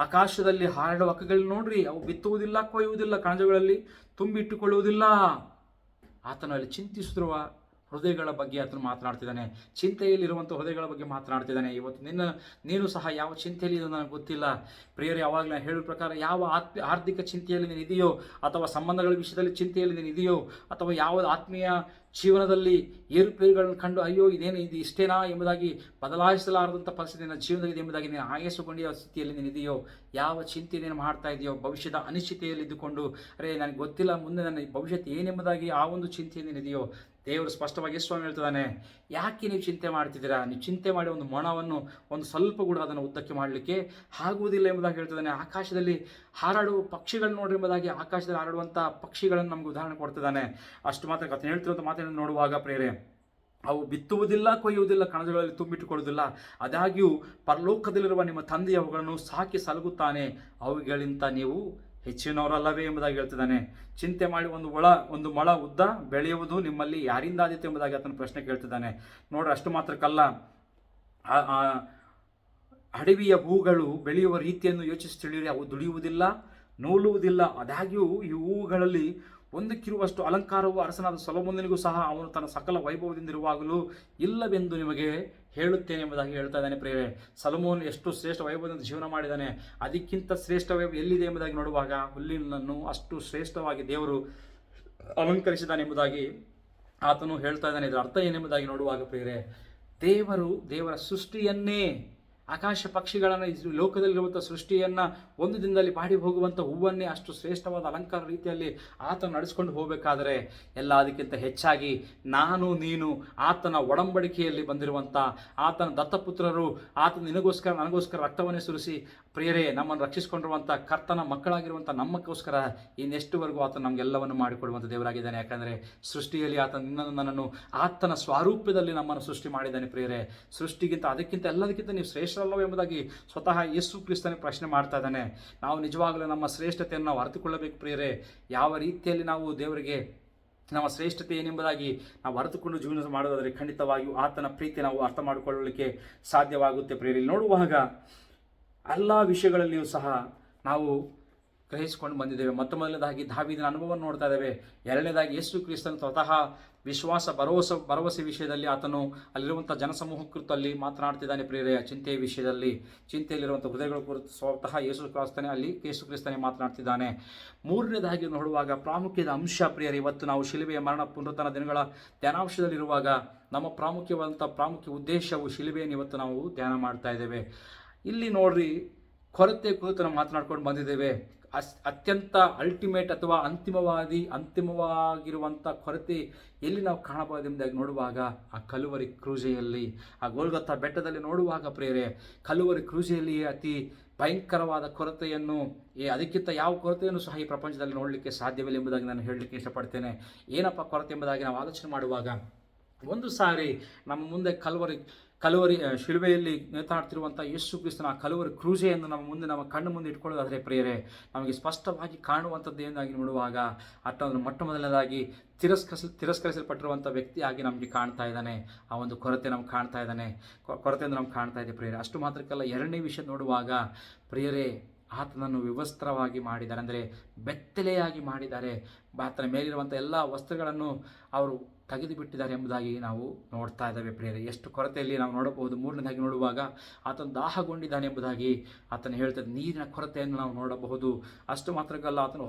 ಆಕಾಶದಲ್ಲಿ ಹಾರಾಡುವ ಹಕ್ಕಿಗಳು ನೋಡ್ರಿ, ಅವು ಬಿತ್ತುವುದಿಲ್ಲ, ಕೊಯ್ಯುವುದಿಲ್ಲ, ಕಣಜಗಳಲ್ಲಿ ತುಂಬಿಟ್ಟುಕೊಳ್ಳುವುದಿಲ್ಲ. ಆತನು ಅಲ್ಲಿ ಚಿಂತಿಸುತ್ತಿರುವ ಹೃದಯಗಳ ಬಗ್ಗೆ ಆತನು ಮಾತನಾಡ್ತಿದ್ದಾನೆ. ಚಿಂತೆಯಲ್ಲಿರುವಂಥ ಹೃದಯಗಳ ಬಗ್ಗೆ ಮಾತನಾಡ್ತಿದ್ದಾನೆ. ಇವತ್ತು ನೀನು ಸಹ ಯಾವ ಚಿಂತೆಯಲ್ಲಿ ಇದನ್ನು ನನಗೆ ಗೊತ್ತಿಲ್ಲ ಪ್ರಿಯರೇ. ಯಾವಾಗಲೂ ನಾನು ಹೇಳೋ ಪ್ರಕಾರ ಯಾವ ಆರ್ಥಿಕ ಚಿಂತೆಯಲ್ಲಿ ನೀನು ಇದೆಯೋ, ಅಥವಾ ಸಂಬಂಧಗಳ ವಿಷಯದಲ್ಲಿ ಚಿಂತೆಯಲ್ಲಿ ನೀನು ಇದೆಯೋ, ಅಥವಾ ಯಾವ ಆತ್ಮೀಯ ಜೀವನದಲ್ಲಿ ಏರುಪೇರುಗಳನ್ನು ಕಂಡು ಅಯ್ಯೋ ಇದು ಇಷ್ಟೇನಾ ಎಂಬುದಾಗಿ ಬದಲಾಯಿಸಲಾರದಂಥ ಪರಿಸ್ಥಿತಿ ನಿನ್ನ ಜೀವನದಲ್ಲಿ ಎಂಬುದಾಗಿ ನೀನು ಆಯಾಸಗೊಂಡಿರುವ ಸ್ಥಿತಿಯಲ್ಲಿ ನೀನು ಇದೆಯೋ, ಯಾವ ಚಿಂತೆ ನೀನು ಮಾಡ್ತಾ ಇದೆಯೋ, ಭವಿಷ್ಯದ ಅನಿಶ್ಚಿತೆಯಲ್ಲಿ ಇದ್ದುಕೊಂಡು ನನಗೆ ಗೊತ್ತಿಲ್ಲ ಮುಂದೆ ನನ್ನ ಭವಿಷ್ಯತ್ ಏನೆಂಬುದಾಗಿ ಆ ಒಂದು ಚಿಂತೆಯಲ್ಲಿ ಇದೆಯೋ, ದೇವರು ಸ್ಪಷ್ಟವಾಗಿ ಸ್ವಾಮಿ ಹೇಳ್ತಿದ್ದಾನೆ, ಯಾಕೆ ನೀವು ಚಿಂತೆ ಮಾಡ್ತಿದ್ದೀರಾ? ನೀವು ಚಿಂತೆ ಮಾಡಿ ಒಂದು ಮೊಣವನ್ನು ಒಂದು ಸ್ವಲ್ಪ ಕೂಡ ಅದನ್ನು ಉದ್ದಕ್ಕೆ ಮಾಡಲಿಕ್ಕೆ ಆಗುವುದಿಲ್ಲ ಎಂಬುದಾಗಿ ಹೇಳ್ತಿದ್ದಾನೆ. ಆಕಾಶದಲ್ಲಿ ಹಾರಾಡುವ ಪಕ್ಷಿಗಳು ನೋಡ್ರಿ ಎಂಬುದಾಗಿ ಆಕಾಶದಲ್ಲಿ ಹಾರಾಡುವಂಥ ಪಕ್ಷಿಗಳನ್ನು ನಮಗೆ ಉದಾಹರಣೆ ಕೊಡ್ತಿದ್ದಾನೆ. ಅಷ್ಟು ಮಾತ್ರ ಆತನು ಹೇಳ್ತಿರುವಂಥ ಮಾತನ್ನು ನೋಡುವಾಗ ಪ್ರೇರೆ, ಅವು ಬಿತ್ತುವುದಿಲ್ಲ, ಕೊಯ್ಯುವುದಿಲ್ಲ, ಕಣಜಗಳಲ್ಲಿ ತುಂಬಿಟ್ಟುಕೊಳ್ಳುವುದಿಲ್ಲ, ಆದಾಗ್ಯೂ ಪರಲೋಕದಲ್ಲಿರುವ ನಿಮ್ಮ ತಂದೆ ಅವುಗಳನ್ನು ಸಾಕಿ ಸಲಗುತ್ತಾನೆ, ಅವುಗಳಿಂದ ನೀವು ಹೆಚ್ಚಿನವರಲ್ಲವೇ ಎಂಬುದಾಗಿ ಹೇಳ್ತಿದ್ದಾನೆ. ಚಿಂತೆ ಮಾಡಿ ಒಂದು ಮೊಳ ಉದ್ದ ಬೆಳೆಯುವುದು ನಿಮ್ಮಲ್ಲಿ ಯಾರಿಂದ ಆದಿತ್ತು ಎಂಬುದಾಗಿ ಆತನ ಪ್ರಶ್ನೆ ಕೇಳ್ತಿದ್ದಾನೆ. ನೋಡ್ರಿ, ಅಷ್ಟು ಮಾತ್ರಕ್ಕಲ್ಲ, ಅಡವಿಯ ಹೂಗಳು ಬೆಳೆಯುವ ರೀತಿಯನ್ನು ಯೋಚಿಸಿ ತಿಳಿಯಿರಿ, ಅವು ದುಡಿಯುವುದಿಲ್ಲ, ನೂಲುವುದಿಲ್ಲ, ಆದಾಗ್ಯೂ ಈ ಹೂವುಗಳಲ್ಲಿ ಒಂದಕ್ಕಿರುವಷ್ಟು ಅಲಂಕಾರವು ಅರಸನಾದ ಸೊಲೊಮೋನನಿಗೂ ಸಹ ಅವನು ತನ್ನ ಸಕಲ ವೈಭವದಿಂದಿರುವಾಗಲೂ ಇಲ್ಲವೆಂದು ನಿಮಗೆ ಹೇಳುತ್ತೇನೆ ಎಂಬುದಾಗಿ ಹೇಳ್ತಾ ಇದ್ದಾನೆ. ಪ್ರಿಯರೇ, ಸೊಲೊಮೋನ್ ಎಷ್ಟು ಶ್ರೇಷ್ಠ ವೈಭವದಿಂದ ಜೀವನ ಮಾಡಿದ್ದಾನೆ, ಅದಕ್ಕಿಂತ ಶ್ರೇಷ್ಠ ವೈಭವ ಎಲ್ಲಿದೆ ಎಂಬುದಾಗಿ ನೋಡುವಾಗ ಹುಲ್ಲಿನನ್ನು ಅಷ್ಟು ಶ್ರೇಷ್ಠವಾಗಿ ದೇವರು ಅಲಂಕರಿಸಿದ್ದಾನೆ ಎಂಬುದಾಗಿ ಆತನು ಹೇಳ್ತಾ ಇದ್ದಾನೆ. ಇದರ ಅರ್ಥ ಏನೆಂಬುದಾಗಿ ನೋಡುವಾಗ ಪ್ರಿಯರೇ, ದೇವರ ಸೃಷ್ಟಿಯನ್ನೇ, ಆಕಾಶ ಪಕ್ಷಿಗಳನ್ನು, ಲೋಕದಲ್ಲಿರುವಂಥ ಸೃಷ್ಟಿಯನ್ನು ಒಂದು ದಿನದಲ್ಲಿ ಬಾಡಿ ಹೋಗುವಂಥ ಹೂವನ್ನೇ ಅಷ್ಟು ಶ್ರೇಷ್ಠವಾದ ಅಲಂಕಾರ ರೀತಿಯಲ್ಲಿ ಆತನು ನಡೆಸ್ಕೊಂಡು ಹೋಗಬೇಕಾದರೆ ಎಲ್ಲ ಅದಕ್ಕಿಂತ ಹೆಚ್ಚಾಗಿ ನೀನು ಆತನ ಒಡಂಬಡಿಕೆಯಲ್ಲಿ ಬಂದಿರುವಂಥ ಆತನ ದತ್ತಪುತ್ರರು, ಆತನ ನನಗೋಸ್ಕರ ರಕ್ತವನ್ನೇ ಸುರಿಸಿ ಪ್ರಿಯರೇ ನಮ್ಮನ್ನು ರಕ್ಷಿಸಿಕೊಂಡಿರುವಂಥ ಕರ್ತನ ಮಕ್ಕಳಾಗಿರುವಂಥ ನಮ್ಮಕ್ಕೋಸ್ಕರ ಇನ್ನೆಷ್ಟುವರೆಗೂ ಆತನು ನಮಗೆಲ್ಲವನ್ನು ಮಾಡಿಕೊಡುವಂಥ ದೇವರಾಗಿದ್ದಾನೆ. ಯಾಕಂದರೆ ಸೃಷ್ಟಿಯಲ್ಲಿ ಆತನ ನಿನ್ನನ್ನು ನನ್ನನ್ನು ಆತನ ಸ್ವಾರೂಪ್ಯದಲ್ಲಿ ನಮ್ಮನ್ನು ಸೃಷ್ಟಿ ಮಾಡಿದ್ದಾನೆ. ಪ್ರಿಯರೇ, ಸೃಷ್ಟಿಗಿಂತ ಅದಕ್ಕಿಂತ ಎಲ್ಲದಕ್ಕಿಂತ ನೀವು ಶ್ರೇಷ್ಠರಲ್ಲವೋ ಎಂಬುದಾಗಿ ಸ್ವತಃ ಯೇಸು ಕ್ರಿಸ್ತನೇ ಪ್ರಶ್ನೆ ಮಾಡ್ತಾ ಇದ್ದಾನೆ. ನಾವು ನಿಜವಾಗಲೂ ನಮ್ಮ ಶ್ರೇಷ್ಠತೆಯನ್ನು ನಾವು ಅರಿತುಕೊಳ್ಳಬೇಕು ಪ್ರಿಯರೇ. ಯಾವ ರೀತಿಯಲ್ಲಿ ನಾವು ದೇವರಿಗೆ ನಮ್ಮ ಶ್ರೇಷ್ಠತೆ ಏನೆಂಬುದಾಗಿ ನಾವು ಅರಿತುಕೊಂಡು ಜೀವನ ಮಾಡೋದಾದರೆ ಖಂಡಿತವಾಗಿಯೂ ಆತನ ಪ್ರೀತಿ ನಾವು ಅರ್ಥ ಮಾಡಿಕೊಳ್ಳಲಿಕ್ಕೆ ಸಾಧ್ಯವಾಗುತ್ತೆ ಪ್ರಿಯರೇ. ನೋಡುವಾಗ ಎಲ್ಲ ವಿಷಯಗಳಲ್ಲಿಯೂ ಸಹ ನಾವು ಗ್ರಹಿಸಿಕೊಂಡು ಬಂದಿದ್ದೇವೆ. ಮೊದಲನೇದಾಗಿ ದಾವೀದನ ಅನುಭವವನ್ನು ನೋಡ್ತಾ ಇದ್ದೇವೆ. ಎರಡನೇದಾಗಿ ಯೇಸು ಕ್ರಿಸ್ತನ ಸ್ವತಃ ವಿಶ್ವಾಸ ಭರವಸೆ ವಿಷಯದಲ್ಲಿ ಆತನು ಅಲ್ಲಿರುವಂಥ ಜನಸಮೂಹ ಕುರಿತಲ್ಲಿ ಮಾತನಾಡ್ತಿದ್ದಾನೆ ಪ್ರಿಯರೇ. ಚಿಂತೆಯ ವಿಷಯದಲ್ಲಿ, ಚಿಂತೆಯಲ್ಲಿರುವಂಥ ಹೃದಯಗಳ ಕುರಿತು ಸ್ವತಃ ಯೇಸು ಕ್ರಿಸ್ತನೇ ಮಾತನಾಡ್ತಿದ್ದಾನೆ. ಮೂರನೇದಾಗಿ ನೋಡುವಾಗ ಪ್ರಾಮುಖ್ಯದ ಅಂಶ ಪ್ರಿಯರೇ, ಇವತ್ತು ನಾವು ಶಿಲುಬೆಯ ಮರಣ ಪುನರುತ್ಥಾನ ದಿನಗಳ ಧ್ಯಾನಾಂಶದಲ್ಲಿರುವಾಗ ನಮ್ಮ ಪ್ರಾಮುಖ್ಯ ಉದ್ದೇಶವು ಶಿಲುಬೆಯನ್ನು ಇವತ್ತು ನಾವು ಧ್ಯಾನ ಮಾಡ್ತಾ ಇದ್ದೇವೆ. ಇಲ್ಲಿ ನೋಡ್ರಿ, ಕೊರತೆ ಕುರಿತು ನಾವು ಮಾತನಾಡ್ಕೊಂಡು ಬಂದಿದ್ದೇವೆ. ಅತ್ಯಂತ ಅಲ್ಟಿಮೇಟ್ ಅಥವಾ ಅಂತಿಮವಾಗಿರುವಂಥ ಕೊರತೆ ಎಲ್ಲಿ ನಾವು ಕಾಣಬಹುದು ಎಂಬುದಾಗಿ ನೋಡುವಾಗ ಆ ಕಲುವರಿ ಕ್ರೂಜೆಯಲ್ಲಿ, ಆ ಗೋಲ್ಗೊಥಾ ಬೆಟ್ಟದಲ್ಲಿ ನೋಡುವಾಗ ಪ್ರಿಯರೇ, ಕಲುವರಿ ಕ್ರೂಜೆಯಲ್ಲಿ ಅತಿ ಭಯಂಕರವಾದ ಕೊರತೆಯನ್ನು, ಅದಕ್ಕಿಂತ ಯಾವ ಕೊರತೆಯನ್ನು ಸಹ ಈ ಪ್ರಪಂಚದಲ್ಲಿ ನೋಡಲಿಕ್ಕೆ ಸಾಧ್ಯವಿಲ್ಲ ಎಂಬುದಾಗಿ ನಾನು ಹೇಳಲಿಕ್ಕೆ ಇಷ್ಟಪಡ್ತೇನೆ. ಏನಪ್ಪ ಕೊರತೆ ಎಂಬುದಾಗಿ ನಾವು ಆಲೋಚನೆ ಮಾಡುವಾಗ, ಒಂದು ಸಾರಿ ನಮ್ಮ ಮುಂದೆ ಕಲುವರಿ ಶಿಲುಬೆಯಲ್ಲಿ ನೇತಾಡ್ತಿರುವಂಥ ಯೇಸು ಕ್ರಿಸ್ತನ ಆ ಕಲುವರಿ ಕ್ರೂಜೆಯನ್ನು ನಮ್ಮ ಕಣ್ಣು ಮುಂದೆ ಇಟ್ಕೊಳ್ಳೋದಾದರೆ ಪ್ರಿಯರೇ, ನಮಗೆ ಸ್ಪಷ್ಟವಾಗಿ ಕಾಣುವಂಥದ್ದು ಏನಾಗಿ ನೋಡುವಾಗ ಮೊಟ್ಟ ಮೊದಲನೇದಾಗಿ ತಿರಸ್ಕರಿಸಲ್ಪಟ್ಟಿರುವಂಥ ವ್ಯಕ್ತಿಯಾಗಿ ನಮಗೆ ಕಾಣ್ತಾ ಇದ್ದಾನೆ. ಆ ಒಂದು ಕೊರತೆಯನ್ನು ನಮ್ಗೆ ಕಾಣ್ತಾ ಇದೆ ಪ್ರಿಯರೇ. ಅಷ್ಟು ಮಾತ್ರಕ್ಕಲ್ಲ, ಎರಡನೇ ವಿಷಯ ನೋಡುವಾಗ ಪ್ರಿಯರೇ, ಆತನನ್ನು ವಿವಸ್ತ್ರವಾಗಿ ಮಾಡಿದ್ದಾರೆ, ಅಂದರೆ ಬೆತ್ತಲೆಯಾಗಿ ಮಾಡಿದ್ದಾರೆ. ಆತನ ಮೇಲಿರುವಂಥ ಎಲ್ಲ ವಸ್ತ್ರಗಳನ್ನು ಅವರು ತೆಗೆದು ಬಿಟ್ಟಿದ್ದಾರೆ ಎಂಬುದಾಗಿ ನಾವು ನೋಡ್ತಾ ಇದ್ದೇವೆ ಪ್ರಿಯರೇ. ಎಷ್ಟು ಕೊರತೆಯಲ್ಲಿ ನಾವು ನೋಡಬಹುದು. ಮೂರನೇದಾಗಿ ನೋಡುವಾಗ ಆತನು ದಾಹಗೊಂಡಿದ್ದಾನೆ ಎಂಬುದಾಗಿ ಆತನು ಹೇಳ್ತದೆ, ನೀರಿನ ಕೊರತೆಯನ್ನು ನಾವು ನೋಡಬಹುದು. ಅಷ್ಟು ಮಾತ್ರಕ್ಕಲ್ಲ, ಆತನು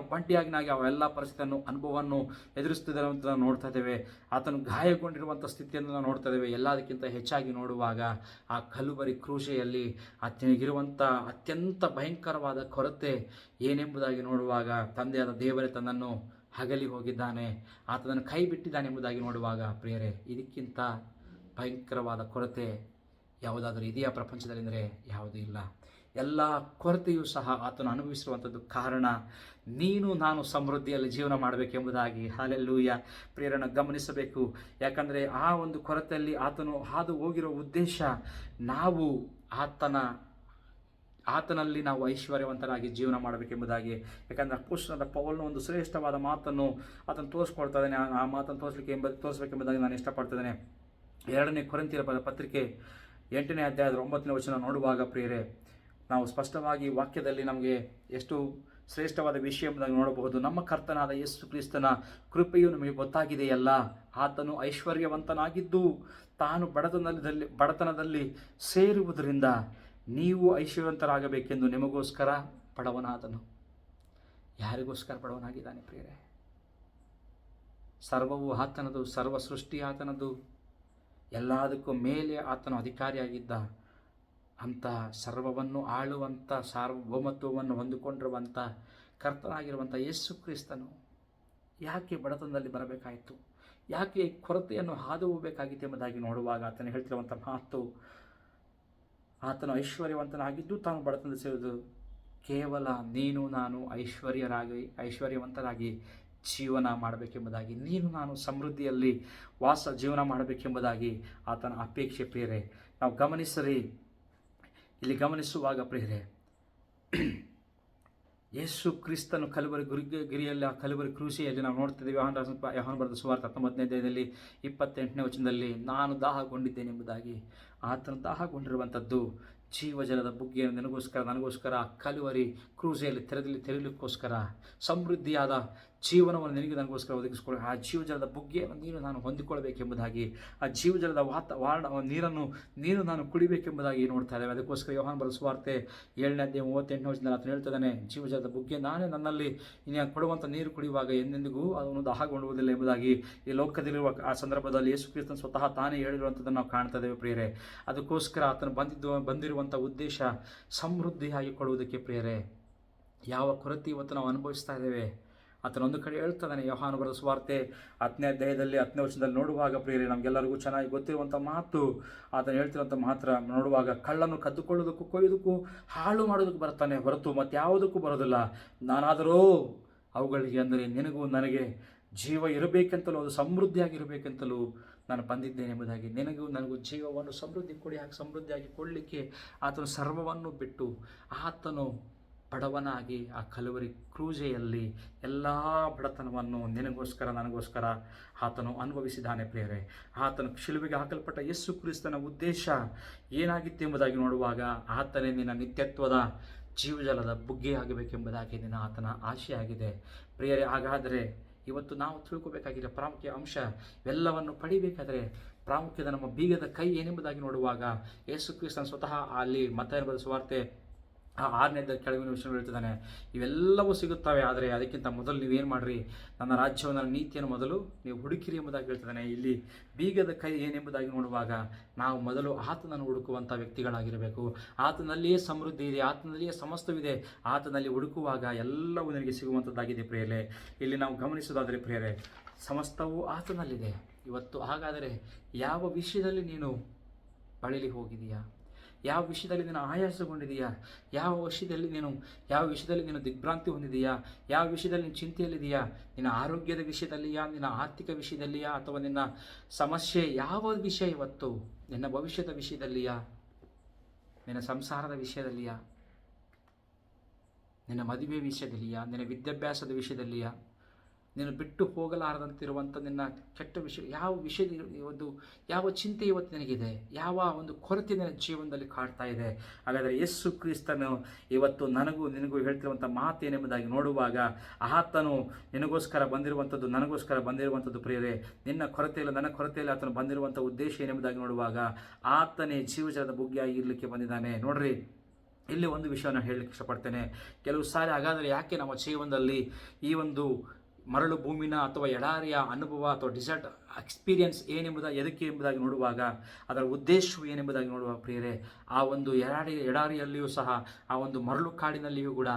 ಒಬ್ಬಂಟಿಯಾಗಿ ಅವೆಲ್ಲ ಪರಿಸ್ಥಿತಿಯನ್ನು ಅನುಭವವನ್ನು ಎದುರಿಸ್ತಿದ್ದಾರೆ ಅಂತ ನಾವು ನೋಡ್ತಾ ಇದ್ದೇವೆ. ಆತನು ಗಾಯಗೊಂಡಿರುವಂಥ ಸ್ಥಿತಿಯನ್ನು ನಾವು ನೋಡ್ತಾ ಇದ್ದೇವೆ. ಎಲ್ಲದಕ್ಕಿಂತ ಹೆಚ್ಚಾಗಿ ನೋಡುವಾಗ ಆ ಕಲುವರಿ ಕ್ರೂಜೆಯಲ್ಲಿ ಆತನಿಗಿರುವಂಥ ಅತ್ಯಂತ ಭಯಂಕರವಾದ ಕೊರತೆ ಏನೆಂಬುದಾಗಿ ನೋಡುವಾಗ, ತಂದೆಯಾದ ದೇವರೇ ತನ್ನನ್ನು ಹಗಲಿ ಹೋಗಿದ್ದಾನೆ, ಆತನನ್ನು ಕೈ ಬಿಟ್ಟಿದ್ದಾನೆ ಎಂಬುದಾಗಿ ನೋಡುವಾಗ ಪ್ರಿಯರೇ, ಇದಕ್ಕಿಂತ ಭಯಂಕರವಾದ ಕೊರತೆ ಯಾವುದಾದರೂ ಇದೆಯಾ ಪ್ರಪಂಚದಲ್ಲಿ ಅಂದರೆ ಯಾವುದೂ ಇಲ್ಲ. ಎಲ್ಲ ಕೊರತೆಯೂ ಸಹ ಆತನು ಅನುಭವಿಸಿರುವಂಥದ್ದು ಕಾರಣ ನಾನು ಸಮೃದ್ಧಿಯಲ್ಲಿ ಜೀವನ ಮಾಡಬೇಕೆಂಬುದಾಗಿ. ಹಲ್ಲೆಲೂಯಾ. ಪ್ರಿಯರನ್ನು ಗಮನಿಸಬೇಕು. ಯಾಕಂದರೆ ಆ ಒಂದು ಕೊರತೆಯಲ್ಲಿ ಆತನು ಹಾದು ಹೋಗಿರೋ ಉದ್ದೇಶ ನಾವು ಆತನ ಆತನಲ್ಲಿ ನಾವು ಐಶ್ವರ್ಯವಂತರಾಗಿ ಜೀವನ ಮಾಡಬೇಕೆಂಬುದಾಗಿ. ಯಾಕಂದರೆ ಅಪೊಸ್ತಲನಾದ ಪೌಲನ ಒಂದು ಶ್ರೇಷ್ಠವಾದ ಮಾತನ್ನು ಆತನು ತೋರಿಸ್ಕೊಳ್ತಾ ಇದ್ದಾನೆ. ಆ ಮಾತನ್ನು ತೋರಿಸಬೇಕೆಂಬುದಾಗಿ ನಾನು ಇಷ್ಟಪಡ್ತಿದ್ದೇನೆ. 2 ಕೊರಿಂಥಿಯರ ಪತ್ರಿಕೆ 8ನೇ ಅಧ್ಯಾಯದ 9ನೇ ವಚನ ನೋಡುವಾಗ ಪ್ರಿಯರೇ, ನಾವು ಸ್ಪಷ್ಟವಾಗಿ ವಾಕ್ಯದಲ್ಲಿ ನಮಗೆ ಎಷ್ಟು ಶ್ರೇಷ್ಠವಾದ ವಿಷಯ ಎಂಬುದಾಗಿ ನೋಡಬಹುದು. ನಮ್ಮ ಕರ್ತನಾದ ಯೇಸು ಕ್ರಿಸ್ತನ ಕೃಪೆಯು ನಮಗೆ ಗೊತ್ತಾಗಿದೆಯಲ್ಲ, ಆತನು ಐಶ್ವರ್ಯವಂತನಾಗಿದ್ದು ತಾನು ಬಡತನದಲ್ಲಿ ಸೇರುವುದರಿಂದ ನೀವು ಐಶ್ವರ್ಯವಂತರಾಗಬೇಕೆಂದು ನಿಮಗೋಸ್ಕರ ಬಡವನಾದನು. ಯಾರಿಗೋಸ್ಕರ ಬಡವನಾಗಿದ್ದಾನೆ ಪ್ರಿಯರೇ? ಸರ್ವವು ಆತನದು, ಸರ್ವ ಸೃಷ್ಟಿ ಆತನದು, ಎಲ್ಲದಕ್ಕೂ ಮೇಲೆ ಆತನು ಅಧಿಕಾರಿಯಾಗಿದ್ದ ಅಂಥ ಸರ್ವವನ್ನು ಆಳುವಂಥ ಸಾರ್ವಭೌಮತ್ವವನ್ನು ಹೊಂದಿಕೊಂಡಿರುವಂಥ ಕರ್ತನಾಗಿರುವಂಥ ಯೇಸು ಕ್ರಿಸ್ತನು ಯಾಕೆ ಬಡತನದಲ್ಲಿ ಬರಬೇಕಾಯಿತು? ಯಾಕೆ ಕೊರತೆಯನ್ನು ಹಾದು ಹೋಗಬೇಕಾಗಿತ್ತು ಎಂಬುದಾಗಿ ನೋಡುವಾಗ ಆತನು ಹೇಳ್ತಿರುವಂಥ ಮಾತು, ಆತನು ಐಶ್ವರ್ಯವಂತನಾಗಿದ್ದು ತಾನು ಬಡತನದಲ್ಲಿ ಸೇರುವುದು ಕೇವಲ ನೀನು ನಾನು ಐಶ್ವರ್ಯವಂತರಾಗಿ ಜೀವನ ಮಾಡಬೇಕೆಂಬುದಾಗಿ, ನೀನು ನಾನು ಸಮೃದ್ಧಿಯಲ್ಲಿ ಜೀವನ ಮಾಡಬೇಕೆಂಬುದಾಗಿ ಆತನ ಅಪೇಕ್ಷೆ ಪ್ರಿಯರೇ. ನಾವು ಇಲ್ಲಿ ಗಮನಿಸುವಾಗ ಪ್ರಿಯರೇ, ಯೇಸು ಕ್ರಿಸ್ತನು ಕಲವರಿ ಗಿರಿಯಲ್ಲಿ, ಆ ಕಲವರಿ ಕ್ರೂಸಿಯಲ್ಲಿ ನಾವು ನೋಡ್ತಿದ್ದೀವಿ. ಯೋಹಾನ ಬರೆದ ಸುವಾರ್ತೆ 19ನೇ ಅಧ್ಯಾಯದಲ್ಲಿ 28ನೇ ವಚನದಲ್ಲಿ ನಾನು ದಾಹಗೊಂಡಿದ್ದೇನೆಂಬುದಾಗಿ. ಆತನು ದಾಹಗೊಂಡಿರುವಂಥದ್ದು ಜೀವಜಲದ ಬುಗ್ಗೆಯನ್ನು ನನಗೋಸ್ಕರ ಆ ಕಲವರಿ ಕ್ರೂಸೆಯಲ್ಲಿ ತೆರಲಿಕ್ಕೋಸ್ಕರ ಸಮೃದ್ಧಿಯಾದ ಜೀವನವನ್ನು ನನಗೋಸ್ಕರ ಒದಗಿಸಿಕೊಳ್ಳಿ. ಆ ಜೀವಜಲದ ಬುಗ್ಗೆಯನ್ನು ನಾನು ಹೊಂದಿಕೊಳ್ಳಬೇಕೆಂಬುದಾಗಿ, ಆ ಜೀವಜಲದ ನೀರು ನಾನು ಕುಡಿಬೇಕೆಂಬುದಾಗಿ ನೋಡ್ತಾ ಇದ್ದೇವೆ. ಅದಕ್ಕೋಸ್ಕರ ಯೋಹಾನ ಬರೆದ ಸುವಾರ್ತೆ 7ನೇ ಅಧ್ಯಾಯ 38ನೇ ವಚನದಲ್ಲಿ ಆತನು ಹೇಳ್ತಿದ್ದಾನೆ, ಜೀವಜಲದ ಬುಗ್ಗೆ ನಾನೇ, ನನ್ನಲ್ಲಿ ನೀನು ಕೊಡುವಂಥ ನೀರು ಕುಡಿಯುವಾಗ ಎಂದೆಂದಿಗೂ ಅದನ್ನು ದಾಹಗೊಳ್ಳುವುದಿಲ್ಲ ಎಂಬುದಾಗಿ ಈ ಲೋಕದಲ್ಲಿರುವ ಆ ಸಂದರ್ಭದಲ್ಲಿ ಯೇಸು ಕ್ರಿಸ್ತನು ಸ್ವತಃ ತಾನೇ ಹೇಳಿರುವಂಥದ್ದನ್ನು ನಾವು ಕಾಣ್ತಾ ಇದ್ದೇವೆ ಪ್ರಿಯರೇ. ಅದಕ್ಕೋಸ್ಕರ ಆತನು ಬಂದಿರುವಂಥ ಉದ್ದೇಶ ಸಮೃದ್ಧಿಯಾಗಿ ಕೊಡುವುದಕ್ಕೆ ಪ್ರಿಯರೇ. ಯಾವ ಕೊರತೆ ಇವತ್ತು ನಾವು ಅನುಭವಿಸ್ತಾ ಇದ್ದೇವೆ? ಆತನ ಒಂದು ಕಡೆ ಹೇಳ್ತಾನೆ, ಯೋಹಾನ ಬರೆದ ಸುವಾರ್ತೆ 10ನೇ ಅಧ್ಯಾಯದಲ್ಲಿ 10ನೇ ವಚನದಲ್ಲಿ ನೋಡುವಾಗ ಪ್ರಿಯರೇ, ನಮಗೆಲ್ಲರಿಗೂ ಚೆನ್ನಾಗಿ ಗೊತ್ತಿರುವಂಥ ಮಾತು, ಆತನು ಹೇಳ್ತಿರುವಂಥ ಮಾತ್ರ ನೋಡುವಾಗ, ಕಳ್ಳನ್ನು ಕದ್ದುಕೊಳ್ಳೋದಕ್ಕೂ ಕೊಯ್ಯೋದಕ್ಕೂ ಹಾಳು ಮಾಡೋದಕ್ಕೂ ಬರ್ತಾನೆ ಹೊರತು ಮತ್ತು ಯಾವುದಕ್ಕೂ ಬರೋದಿಲ್ಲ. ನಾನಾದರೂ ಅವುಗಳಿಗೆ, ಅಂದರೆ ನಿನಗೂ ನನಗೆ ಜೀವ ಇರಬೇಕೆಂತಲೂ ಅದು ಸಮೃದ್ಧಿಯಾಗಿರಬೇಕೆಂತಲೂ ನಾನು ಬಂದಿದ್ದೇನೆ ಎಂಬುದಾಗಿ. ನನಗೂ ಜೀವವನ್ನು ಸಮೃದ್ಧಿಯಾಗಿ ಕೊಡಲಿಕ್ಕೆ ಆತನು ಸರ್ವವನ್ನು ಬಿಟ್ಟು ಆತನು ಬಡವನಾಗಿ ಆ ಕಲವರಿ ಕ್ರೂಜೆಯಲ್ಲಿ ಎಲ್ಲ ಬಡತನವನ್ನು ನನಗೋಸ್ಕರ ಆತನು ಅನುಭವಿಸಿದ್ದಾನೆ ಪ್ರಿಯರೇ. ಆತನು ಶಿಲುಬೆಗೆ ಹಾಕಲ್ಪಟ್ಟ ಯೇಸು ಕ್ರಿಸ್ತನ ಉದ್ದೇಶ ಏನಾಗಿತ್ತು ಎಂಬುದಾಗಿ ನೋಡುವಾಗ, ಆತನೇ ನಿನ್ನ ನಿತ್ಯತ್ವದ ಜೀವಜಲದ ಬುಗ್ಗೆ ಆಗಬೇಕೆಂಬುದಾಗಿ ಆತನ ಆಶೆಯಾಗಿದೆ ಪ್ರಿಯರೇ. ಹಾಗಾದರೆ ಇವತ್ತು ನಾವು ತಿಳ್ಕೋಬೇಕಾಗಿರೋ ಪ್ರಾಮುಖ್ಯ ಅಂಶ, ಇವೆಲ್ಲವನ್ನು ಪಡಿಬೇಕಾದರೆ ಪ್ರಾಮುಖ್ಯದ ನಮ್ಮ ಬೀಗದ ಕೈ ಏನೆಂಬುದಾಗಿ ನೋಡುವಾಗ, ಯೇಸು ಕ್ರಿಸ್ತನ ಸ್ವತಃ ಅಲ್ಲಿ ಮತ್ತಾಯನ ಬರೆದ ಸುವಾರ್ತೆ 6ನೇ ಕೆಳಗಿನ ವಿಷಯ ಹೇಳ್ತಿದ್ದಾನೆ, ಇವೆಲ್ಲವೂ ಸಿಗುತ್ತವೆ, ಆದರೆ ಅದಕ್ಕಿಂತ ಮೊದಲು ನೀವೇನು ಮಾಡಿರಿ, ನನ್ನ ರಾಜ್ಯವನ್ನು, ನನ್ನ ನೀತಿಯನ್ನು ಮೊದಲು ನೀವು ಹುಡುಕಿರಿ ಎಂಬುದಾಗಿ ಹೇಳ್ತಿದ್ದಾನೆ. ಇಲ್ಲಿ ಬೀಗದ ಕೈ ಏನೆಂಬುದಾಗಿ ನೋಡುವಾಗ ನಾವು ಮೊದಲು ಆತನನ್ನು ಹುಡುಕುವಂಥ ವ್ಯಕ್ತಿಗಳಾಗಿರಬೇಕು. ಆತನಲ್ಲಿಯೇ ಸಮೃದ್ಧಿ ಇದೆ, ಆತನಲ್ಲಿಯೇ ಸಮಸ್ತವಿದೆ. ಆತನಲ್ಲಿ ಹುಡುಕುವಾಗ ಎಲ್ಲವೂ ನಿನಗೆ ಸಿಗುವಂಥದ್ದಾಗಿದೆ ಪ್ರಿಯರೇ. ಇಲ್ಲಿ ನಾವು ಗಮನಿಸೋದಾದರೆ ಪ್ರಿಯರೇ, ಸಮಸ್ತವೂ ಆತನಲ್ಲಿದೆ. ಇವತ್ತು ಹಾಗಾದರೆ ಯಾವ ವಿಷಯದಲ್ಲಿ ನೀನು ಬಳಲಿ ಹೋಗಿದೆಯಾ? ಯಾವ ವಿಷಯದಲ್ಲಿ ನೀನು ಆಯಾಸಗೊಂಡಿದೆಯಾ? ಯಾವ ವಿಷಯದಲ್ಲಿ ನೀನು ದಿಗ್ಭ್ರಾಂತಿ ಹೊಂದಿದೆಯಾ? ಯಾವ ವಿಷಯದಲ್ಲಿ ನೀನು ಚಿಂತೆಯಲ್ಲಿದೆಯಾ? ನಿನ್ನ ಆರೋಗ್ಯದ ವಿಷಯದಲ್ಲಿಯಾ, ನಿನ್ನ ಆರ್ಥಿಕ ವಿಷಯದಲ್ಲಿಯಾ, ಅಥವಾ ನಿನ್ನ ಸಮಸ್ಯೆ ಯಾವ ವಿಷಯ ಇವತ್ತು? ನಿನ್ನ ಭವಿಷ್ಯದ ವಿಷಯದಲ್ಲಿಯಾ, ನಿನ್ನ ಸಂಸಾರದ ವಿಷಯದಲ್ಲಿಯಾ, ನಿನ್ನ ಮದುವೆ ವಿಷಯದಲ್ಲಿಯಾ, ನಿನ್ನ ವಿದ್ಯಾಭ್ಯಾಸದ ವಿಷಯದಲ್ಲಿಯಾ, ನೀನು ಬಿಟ್ಟು ಹೋಗಲಾರದಂತಿರುವಂಥ ನಿನ್ನ ಕೆಟ್ಟ ವಿಷಯ, ಯಾವ ಚಿಂತೆ ಇವತ್ತು ನಿನಗಿದೆ? ಯಾವ ಒಂದು ಕೊರತೆ ನಿನ್ನ ಜೀವನದಲ್ಲಿ ಕಾಡ್ತಾ ಇದೆ? ಹಾಗಾದರೆ ಯೇಸು ಕ್ರಿಸ್ತನು ಇವತ್ತು ನಿನಗೂ ಹೇಳ್ತಿರುವಂಥ ಮಾತೇನೆಂಬುದಾಗಿ ನೋಡುವಾಗ, ಆತನು ನನಗೋಸ್ಕರ ಬಂದಿರುವಂಥದ್ದು ಪ್ರಿಯರೇ, ನಿನ್ನ ಕೊರತೆಯಲ್ಲಿ ನನ್ನ ಕೊರತೆಯಲ್ಲಿ ಆತನು ಬಂದಿರುವಂಥ ಉದ್ದೇಶ ಏನೆಂಬುದಾಗಿ ನೋಡುವಾಗ, ಆತನೇ ಜೀವಜಲದ ಬುಗ್ಗೆಯಾಗಿ ಇರಲಿಕ್ಕೆ ಬಂದಿದ್ದಾನೆ. ನೋಡ್ರಿ, ಇಲ್ಲಿ ಒಂದು ವಿಷಯವನ್ನು ಹೇಳಲಿಕ್ಕೆ ಇಷ್ಟಪಡ್ತೇನೆ. ಕೆಲವು ಸಾರಿ ಹಾಗಾದರೆ ಯಾಕೆ ನಮ್ಮ ಜೀವನದಲ್ಲಿ ಈ ಒಂದು ಮರಳು ಭೂಮಿನ ಅಥವಾ ಎಡಾರಿಯ ಅನುಭವ ಅಥವಾ ಡಿಸರ್ಟ್ ಎಕ್ಸ್ಪೀರಿಯನ್ಸ್ ಎದಕ್ಕೆ ಎಂಬುದಾಗಿ ನೋಡುವಾಗ, ಅದರ ಉದ್ದೇಶವು ಏನೆಂಬುದಾಗಿ ನೋಡುವ ಪ್ರಿಯರೇ, ಆ ಒಂದು ಎಡಾರಿಯಲ್ಲಿಯೂ ಸಹ, ಆ ಒಂದು ಮರಳು ಕಾಡಿನಲ್ಲಿಯೂ ಕೂಡ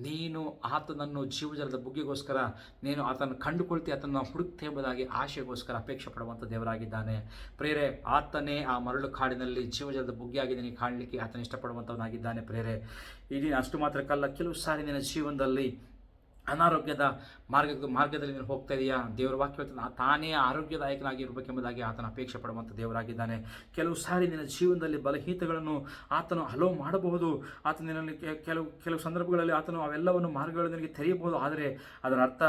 ನೀನು ಆತನನ್ನು ಜೀವಜಲದ ಬುಗ್ಗೆಗೋಸ್ಕರ ನೀನು ಆತನನ್ನು ಕಂಡುಕೊಳ್ತಿ, ಆತನನ್ನು ಹುಡುಕ್ತೆ ಎಂಬುದಾಗಿ ಆಶೆಗೋಸ್ಕರ ಅಪೇಕ್ಷೆ ಪಡುವಂಥ ದೇವರಾಗಿದ್ದಾನೆ ಪ್ರಿಯರೇ. ಆತನೇ ಆ ಮರಳು ಕಾಡಿನಲ್ಲಿ ಜೀವಜಲದ ಬುಗ್ಗೆಯಾಗಿ ನಿನಗೆ ಕಾಣಲಿಕ್ಕೆ ಆತನ ಇಷ್ಟಪಡುವಂಥವನಾಗಿದ್ದಾನೆ ಪ್ರಿಯರೇ. ಇಲ್ಲಿ ಅಷ್ಟು ಮಾತ್ರಕ್ಕಲ್ಲ, ಕೆಲವು ಸಾರಿ ನಿನ್ನ ಜೀವನದಲ್ಲಿ ಅನಾರೋಗ್ಯದ ಮಾರ್ಗದಲ್ಲಿ ನೀನು ಹೋಗ್ತಾ ಇದೆಯಾ? ದೇವರ ವಾಕ್ಯ ಹೇಳ್ತಾನೆ ತಾನೇ ಆರೋಗ್ಯದಾಯಕನಾಗಿ ಇರಬೇಕೆಂಬುದಾಗಿ ಆತನ ಅಪೇಕ್ಷೆ ಪಡುವಂಥ ದೇವರಾಗಿದ್ದಾನೆ. ಕೆಲವು ಸಾರಿ ನಿನ್ನ ಜೀವನದಲ್ಲಿ ಬಲಹೀನತೆಗಳನ್ನು ಆತನು ಹಲವು ಮಾಡಬಹುದು. ಆತನ ನಿನ್ನಲ್ಲಿ ಕೆಲವು ಸಂದರ್ಭಗಳಲ್ಲಿ ಆತನು ಅವೆಲ್ಲವನ್ನು ಮಾರ್ಗಗಳನ್ನು ನಿನಗೆ ತೆರೆಯಬಹುದು. ಆದರೆ ಅದರ ಅರ್ಥ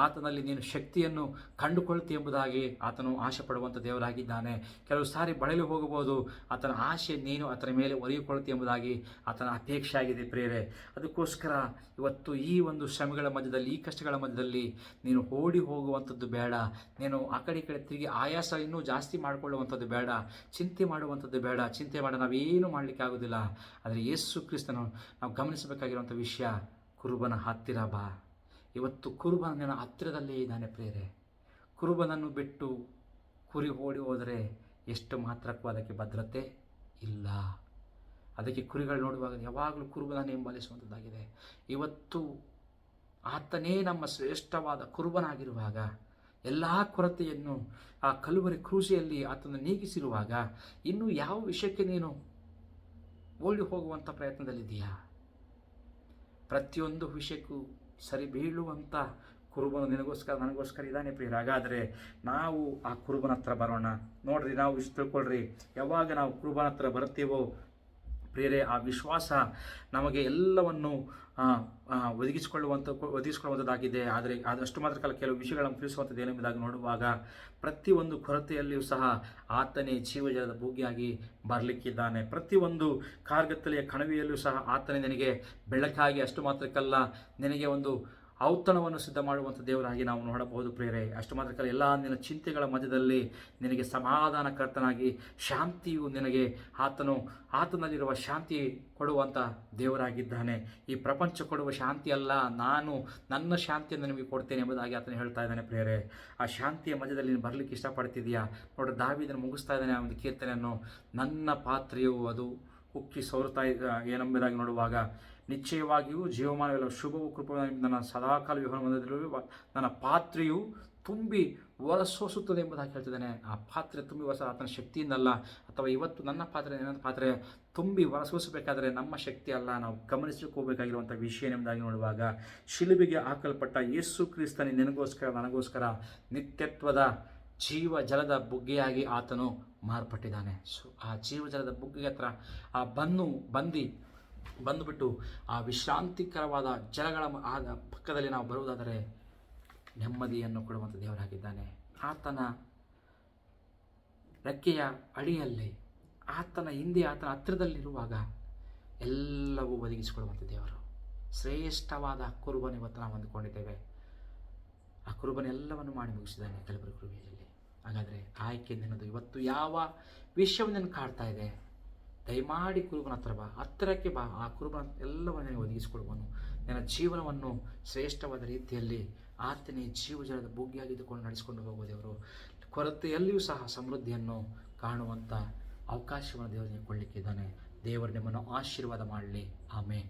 ಆತನಲ್ಲಿ ನೀನು ಶಕ್ತಿಯನ್ನು ಕಂಡುಕೊಳ್ತಿ ಎಂಬುದಾಗಿ ಆತನು ಆಶೆ ಪಡುವಂಥ ದೇವರಾಗಿದ್ದಾನೆ. ಕೆಲವು ಸಾರಿ ಬಳಲಿ ಹೋಗಬಹುದು. ಆತನ ಆಶೆ ನೀನು ಆತನ ಮೇಲೆ ಒರೆಯಿಕೊಳ್ಳುತ್ತಿ ಎಂಬುದಾಗಿ ಆತನ ಅಪೇಕ್ಷೆ ಆಗಿದೆ ಪ್ರಿಯರೇ. ಅದಕ್ಕೋಸ್ಕರ ಇವತ್ತು ಈ ಒಂದು ಶ್ರಮೆಗಳ ಮಧ್ಯದಲ್ಲಿ, ಈ ಕಷ್ಟಗಳ ಮಧ್ಯದಲ್ಲಿ ನೀನು ಓಡಿ ಹೋಗುವಂಥದ್ದು ಬೇಡ. ನೀನು ಆ ಕಡೆ ಈ ಕಡೆ ತಿರುಗಿ ಆಯಾಸ ಇನ್ನೂ ಜಾಸ್ತಿ ಮಾಡಿಕೊಳ್ಳುವಂಥದ್ದು ಬೇಡ. ಚಿಂತೆ ಮಾಡುವಂಥದ್ದು ಬೇಡ. ಚಿಂತೆ ಮಾಡಿ ನಾವೇನು ಮಾಡಲಿಕ್ಕೆ ಆಗೋದಿಲ್ಲ. ಆದರೆ ಯೇಸು ಕ್ರಿಸ್ತನು ನಾವು ಗಮನಿಸಬೇಕಾಗಿರುವಂಥ ವಿಷಯ, ಕುರುಬನ ಹತ್ತಿರ ಬಾ. ಇವತ್ತು ಕುರುಬನ ನಿನ್ನ ಹತ್ತಿರದಲ್ಲೇ ಇದ್ದಾನೆ ಪ್ರಿಯರೇ. ಕುರುಬನನ್ನು ಬಿಟ್ಟು ಕುರಿ ಓಡಿ ಹೋದರೆ ಎಷ್ಟು ಮಾತ್ರಕ್ಕೂ ಅದಕ್ಕೆ ಭದ್ರತೆ ಇಲ್ಲ. ಅದಕ್ಕೆ ಕುರಿಗಳು ನೋಡುವಾಗ ಯಾವಾಗಲೂ ಕುರುಬನನ್ನು ಹಿಂಬಾಲಿಸುವಂಥದ್ದಾಗಿದೆ. ಇವತ್ತು ಆತನೇ ನಮ್ಮ ಶ್ರೇಷ್ಠವಾದ ಕುರುಬನಾಗಿರುವಾಗ, ಎಲ್ಲ ಕೊರತೆಯನ್ನು ಆ ಕಲುವರಿ ಕ್ರೂಸಿಯಲ್ಲಿ ಆತನ ನೀಗಿಸಿರುವಾಗ ಇನ್ನು ಯಾವ ವಿಷಯಕ್ಕೆ ನೀನು ಓಡಿ ಹೋಗುವಂಥ ಪ್ರಯತ್ನದಲ್ಲಿದ್ದೀಯಾ? ಪ್ರತಿಯೊಂದು ವಿಷಯಕ್ಕೂ ಸರಿ ಬೀಳುವಂಥ ಕುರುಬನು ನಿನಗೋಸ್ಕರ ನನಗೋಸ್ಕರ ಇದ್ದಾನೆ ಪ್ರಿಯರೇ. ಹಾಗಾದರೆ ನಾವು ಆ ಕುರುಬನ ಹತ್ರ ಬರೋಣ. ನೋಡ್ರಿ, ನಾವು ಇಷ್ಟು ತಿಳ್ಕೊಳ್ರಿ, ಯಾವಾಗ ನಾವು ಕುರುಬನ ಹತ್ರ ಬರ್ತೀವೋ ಪ್ರಿಯರೇ, ಆ ವಿಶ್ವಾಸ ನಮಗೆ ಎಲ್ಲವನ್ನು ಒದಗಿಸಿಕೊಳ್ಳುವಂಥದ್ದಾಗಿದೆ. ಆದರೆ ಆದಷ್ಟು ಮಾತ್ರ ಕೆಲವು ವಿಷಯಗಳನ್ನು ತಿಳಿಸುವಂಥದ್ದು ಏನೆಂಬುದಾಗಿ ನೋಡುವಾಗ, ಪ್ರತಿಯೊಂದು ಕೊರತೆಯಲ್ಲಿಯೂ ಸಹ ಆತನೇ ಜೀವಜಲದ ಬುಗ್ಗೆಯಾಗಿ ಬರಲಿಕ್ಕಿದ್ದಾನೆ. ಪ್ರತಿಯೊಂದು ಕಾರ್ಗತ್ತಲೆಯ ಕಣಿವೆಯಲ್ಲೂ ಸಹ ಆತನೇ ನಿನಗೆ ಬೆಳಕಾಗಿ, ಅಷ್ಟು ಮಾತ್ರಕ್ಕಲ್ಲ ನಿನಗೆ ಒಂದು ಔತಣವನ್ನು ಸಿದ್ಧ ಮಾಡುವಂಥ ದೇವರಾಗಿ ನಾವು ನೋಡಬಹುದು ಪ್ರಿಯರೇ. ಅಷ್ಟು ಮಾತ್ರಕ್ಕಲ್ಲ, ಎಲ್ಲ ನಿನ್ನ ಚಿಂತೆಗಳ ಮಧ್ಯದಲ್ಲಿ ನಿನಗೆ ಸಮಾಧಾನಕರ್ತನಾಗಿ ಶಾಂತಿಯು ನಿನಗೆ ಆತನಲ್ಲಿರುವ ಶಾಂತಿ ಕೊಡುವಂಥ ದೇವರಾಗಿದ್ದಾನೆ. ಈ ಪ್ರಪಂಚ ಕೊಡುವ ಶಾಂತಿ ಅಲ್ಲ, ನಾನು ನನ್ನ ಶಾಂತಿಯನ್ನು ನಿಮಗೆ ಕೊಡ್ತೇನೆ ಎಂಬುದಾಗಿ ಆತನು ಹೇಳ್ತಾ ಇದ್ದಾನೆ ಪ್ರಿಯರೇ. ಆ ಶಾಂತಿಯ ಮಧ್ಯದಲ್ಲಿ ನೀನು ಬರಲಿಕ್ಕೆ ಇಷ್ಟಪಡ್ತಿದೆಯಾ? ನೋಡ್ರಿ, ದಾವೀದನು ಮುಗಿಸ್ತಾ ಇದ್ದಾನೆ ಆ ಒಂದು ಕೀರ್ತನೆಯನ್ನು. ನನ್ನ ಪಾತ್ರೆಯು ಅದು ಉಕ್ಕಿ ಸೋರುತ್ತಾ ಏನೆಂಬುದಾಗಿ ನೋಡುವಾಗ, ನಿಶ್ಚಯವಾಗಿಯೂ ಜೀವಮಾನವೆಲ್ಲ ಶುಭವು ಕೃಪೆಯು ನನ್ನ ಸದಾಕಾಲ ವಿವರಣೆ ನನ್ನ ಪಾತ್ರೆಯು ತುಂಬಿ ಹೊರಸೂಸುತ್ತದೆ ಎಂಬುದಾಗಿ ಹೇಳ್ತಿದ್ದಾನೆ. ಆ ಪಾತ್ರೆ ತುಂಬಿ ಆತನ ಶಕ್ತಿಯಿಂದಲ್ಲ, ಅಥವಾ ಇವತ್ತು ನನ್ನ ಪಾತ್ರೆ ತುಂಬಿ ಹೊರಸೂಸಬೇಕಾದರೆ ನಮ್ಮ ಶಕ್ತಿ ಅಲ್ಲ. ನಾವು ಗಮನಿಸಲಿಕ್ಕೆ ಹೋಗಬೇಕಾಗಿರುವಂಥ ವಿಷಯ ಎಂಬುದಾಗಿ ನೋಡುವಾಗ, ಶಿಲುಬೆಗೆ ಹಾಕಲ್ಪಟ್ಟ ಯೇಸು ಕ್ರಿಸ್ತನೇ ನಿನಗೋಸ್ಕರ ನನಗೋಸ್ಕರ ನಿತ್ಯತ್ವದ ಜೀವ ಜಲದ ಬುಗ್ಗೆಯಾಗಿ ಆತನು ಮಾರ್ಪಟ್ಟಿದ್ದಾನೆ. ಸೊ ಆ ಜೀವ ಜಲದ ಬುಗ್ಗೆಗೆ ಹತ್ರ ಆ ಬಂದುಬಿಟ್ಟು ಆ ವಿಶ್ರಾಂತಿಕರವಾದ ಜಲಗಳ ಪಕ್ಕದಲ್ಲಿ ನಾವು ಬರುವುದಾದರೆ ನೆಮ್ಮದಿಯನ್ನು ಕೊಡುವಂಥ ದೇವರಾಗಿದ್ದಾನೆ. ಆತನ ರೆಕ್ಕೆಯ ಅಡಿಯಲ್ಲಿ, ಆತನ ಹಿಂದೆ, ಆತನ ಹತ್ತಿರದಲ್ಲಿರುವಾಗ ಎಲ್ಲವೂ ಒದಗಿಸಿಕೊಡುವಂಥ ದೇವರು. ಶ್ರೇಷ್ಠವಾದ ಕುರುಬನ ಇವತ್ತು ನಾವು ಅಂದುಕೊಂಡಿದ್ದೇವೆ. ಆ ಕುರುಬನ ಎಲ್ಲವನ್ನು ಮಾಡಿ ಮುಗಿಸಿದ್ದಾನೆ ಕಲಬುರಗಿ ಕೃಪೆಯಲ್ಲಿ. ಹಾಗಾದರೆ ಆಯ್ಕೆ ನಿನ್ನದು. ಇವತ್ತು ಯಾವ ವಿಷಯವನ್ನು ಕಾಡ್ತಾ ಇದೆ, ದಯಮಾಡಿ ಕುರುಬನ ಹತ್ರ ಬಾ, ಹತ್ತಿರಕ್ಕೆ ಬಾ. ಆ ಕುರುಬನ ಎಲ್ಲವನ್ನೇ ಒದಗಿಸಿಕೊಡುವನು. ನಿನ್ನ ಜೀವನವನ್ನು ಶ್ರೇಷ್ಠವಾದ ರೀತಿಯಲ್ಲಿ ಆತನೇ ಜೀವಜಲದ ಬುಗ್ಗೆಯಾಗಿದ್ದುಕೊಂಡು ನಡೆಸಿಕೊಂಡು ಹೋಗುವ ದೇವರು. ಕೊರತೆಯಲ್ಲಿಯೂ ಸಹ ಸಮೃದ್ಧಿಯನ್ನು ಕಾಣುವಂಥ ಅವಕಾಶವನ್ನು ದೇವರಿಗೆ ಕೊಡಲಿಕ್ಕಿದ್ದಾನೆ. ದೇವರು ನಿಮ್ಮನ್ನು ಆಶೀರ್ವಾದ ಮಾಡಲಿ. ಆಮೇನ್.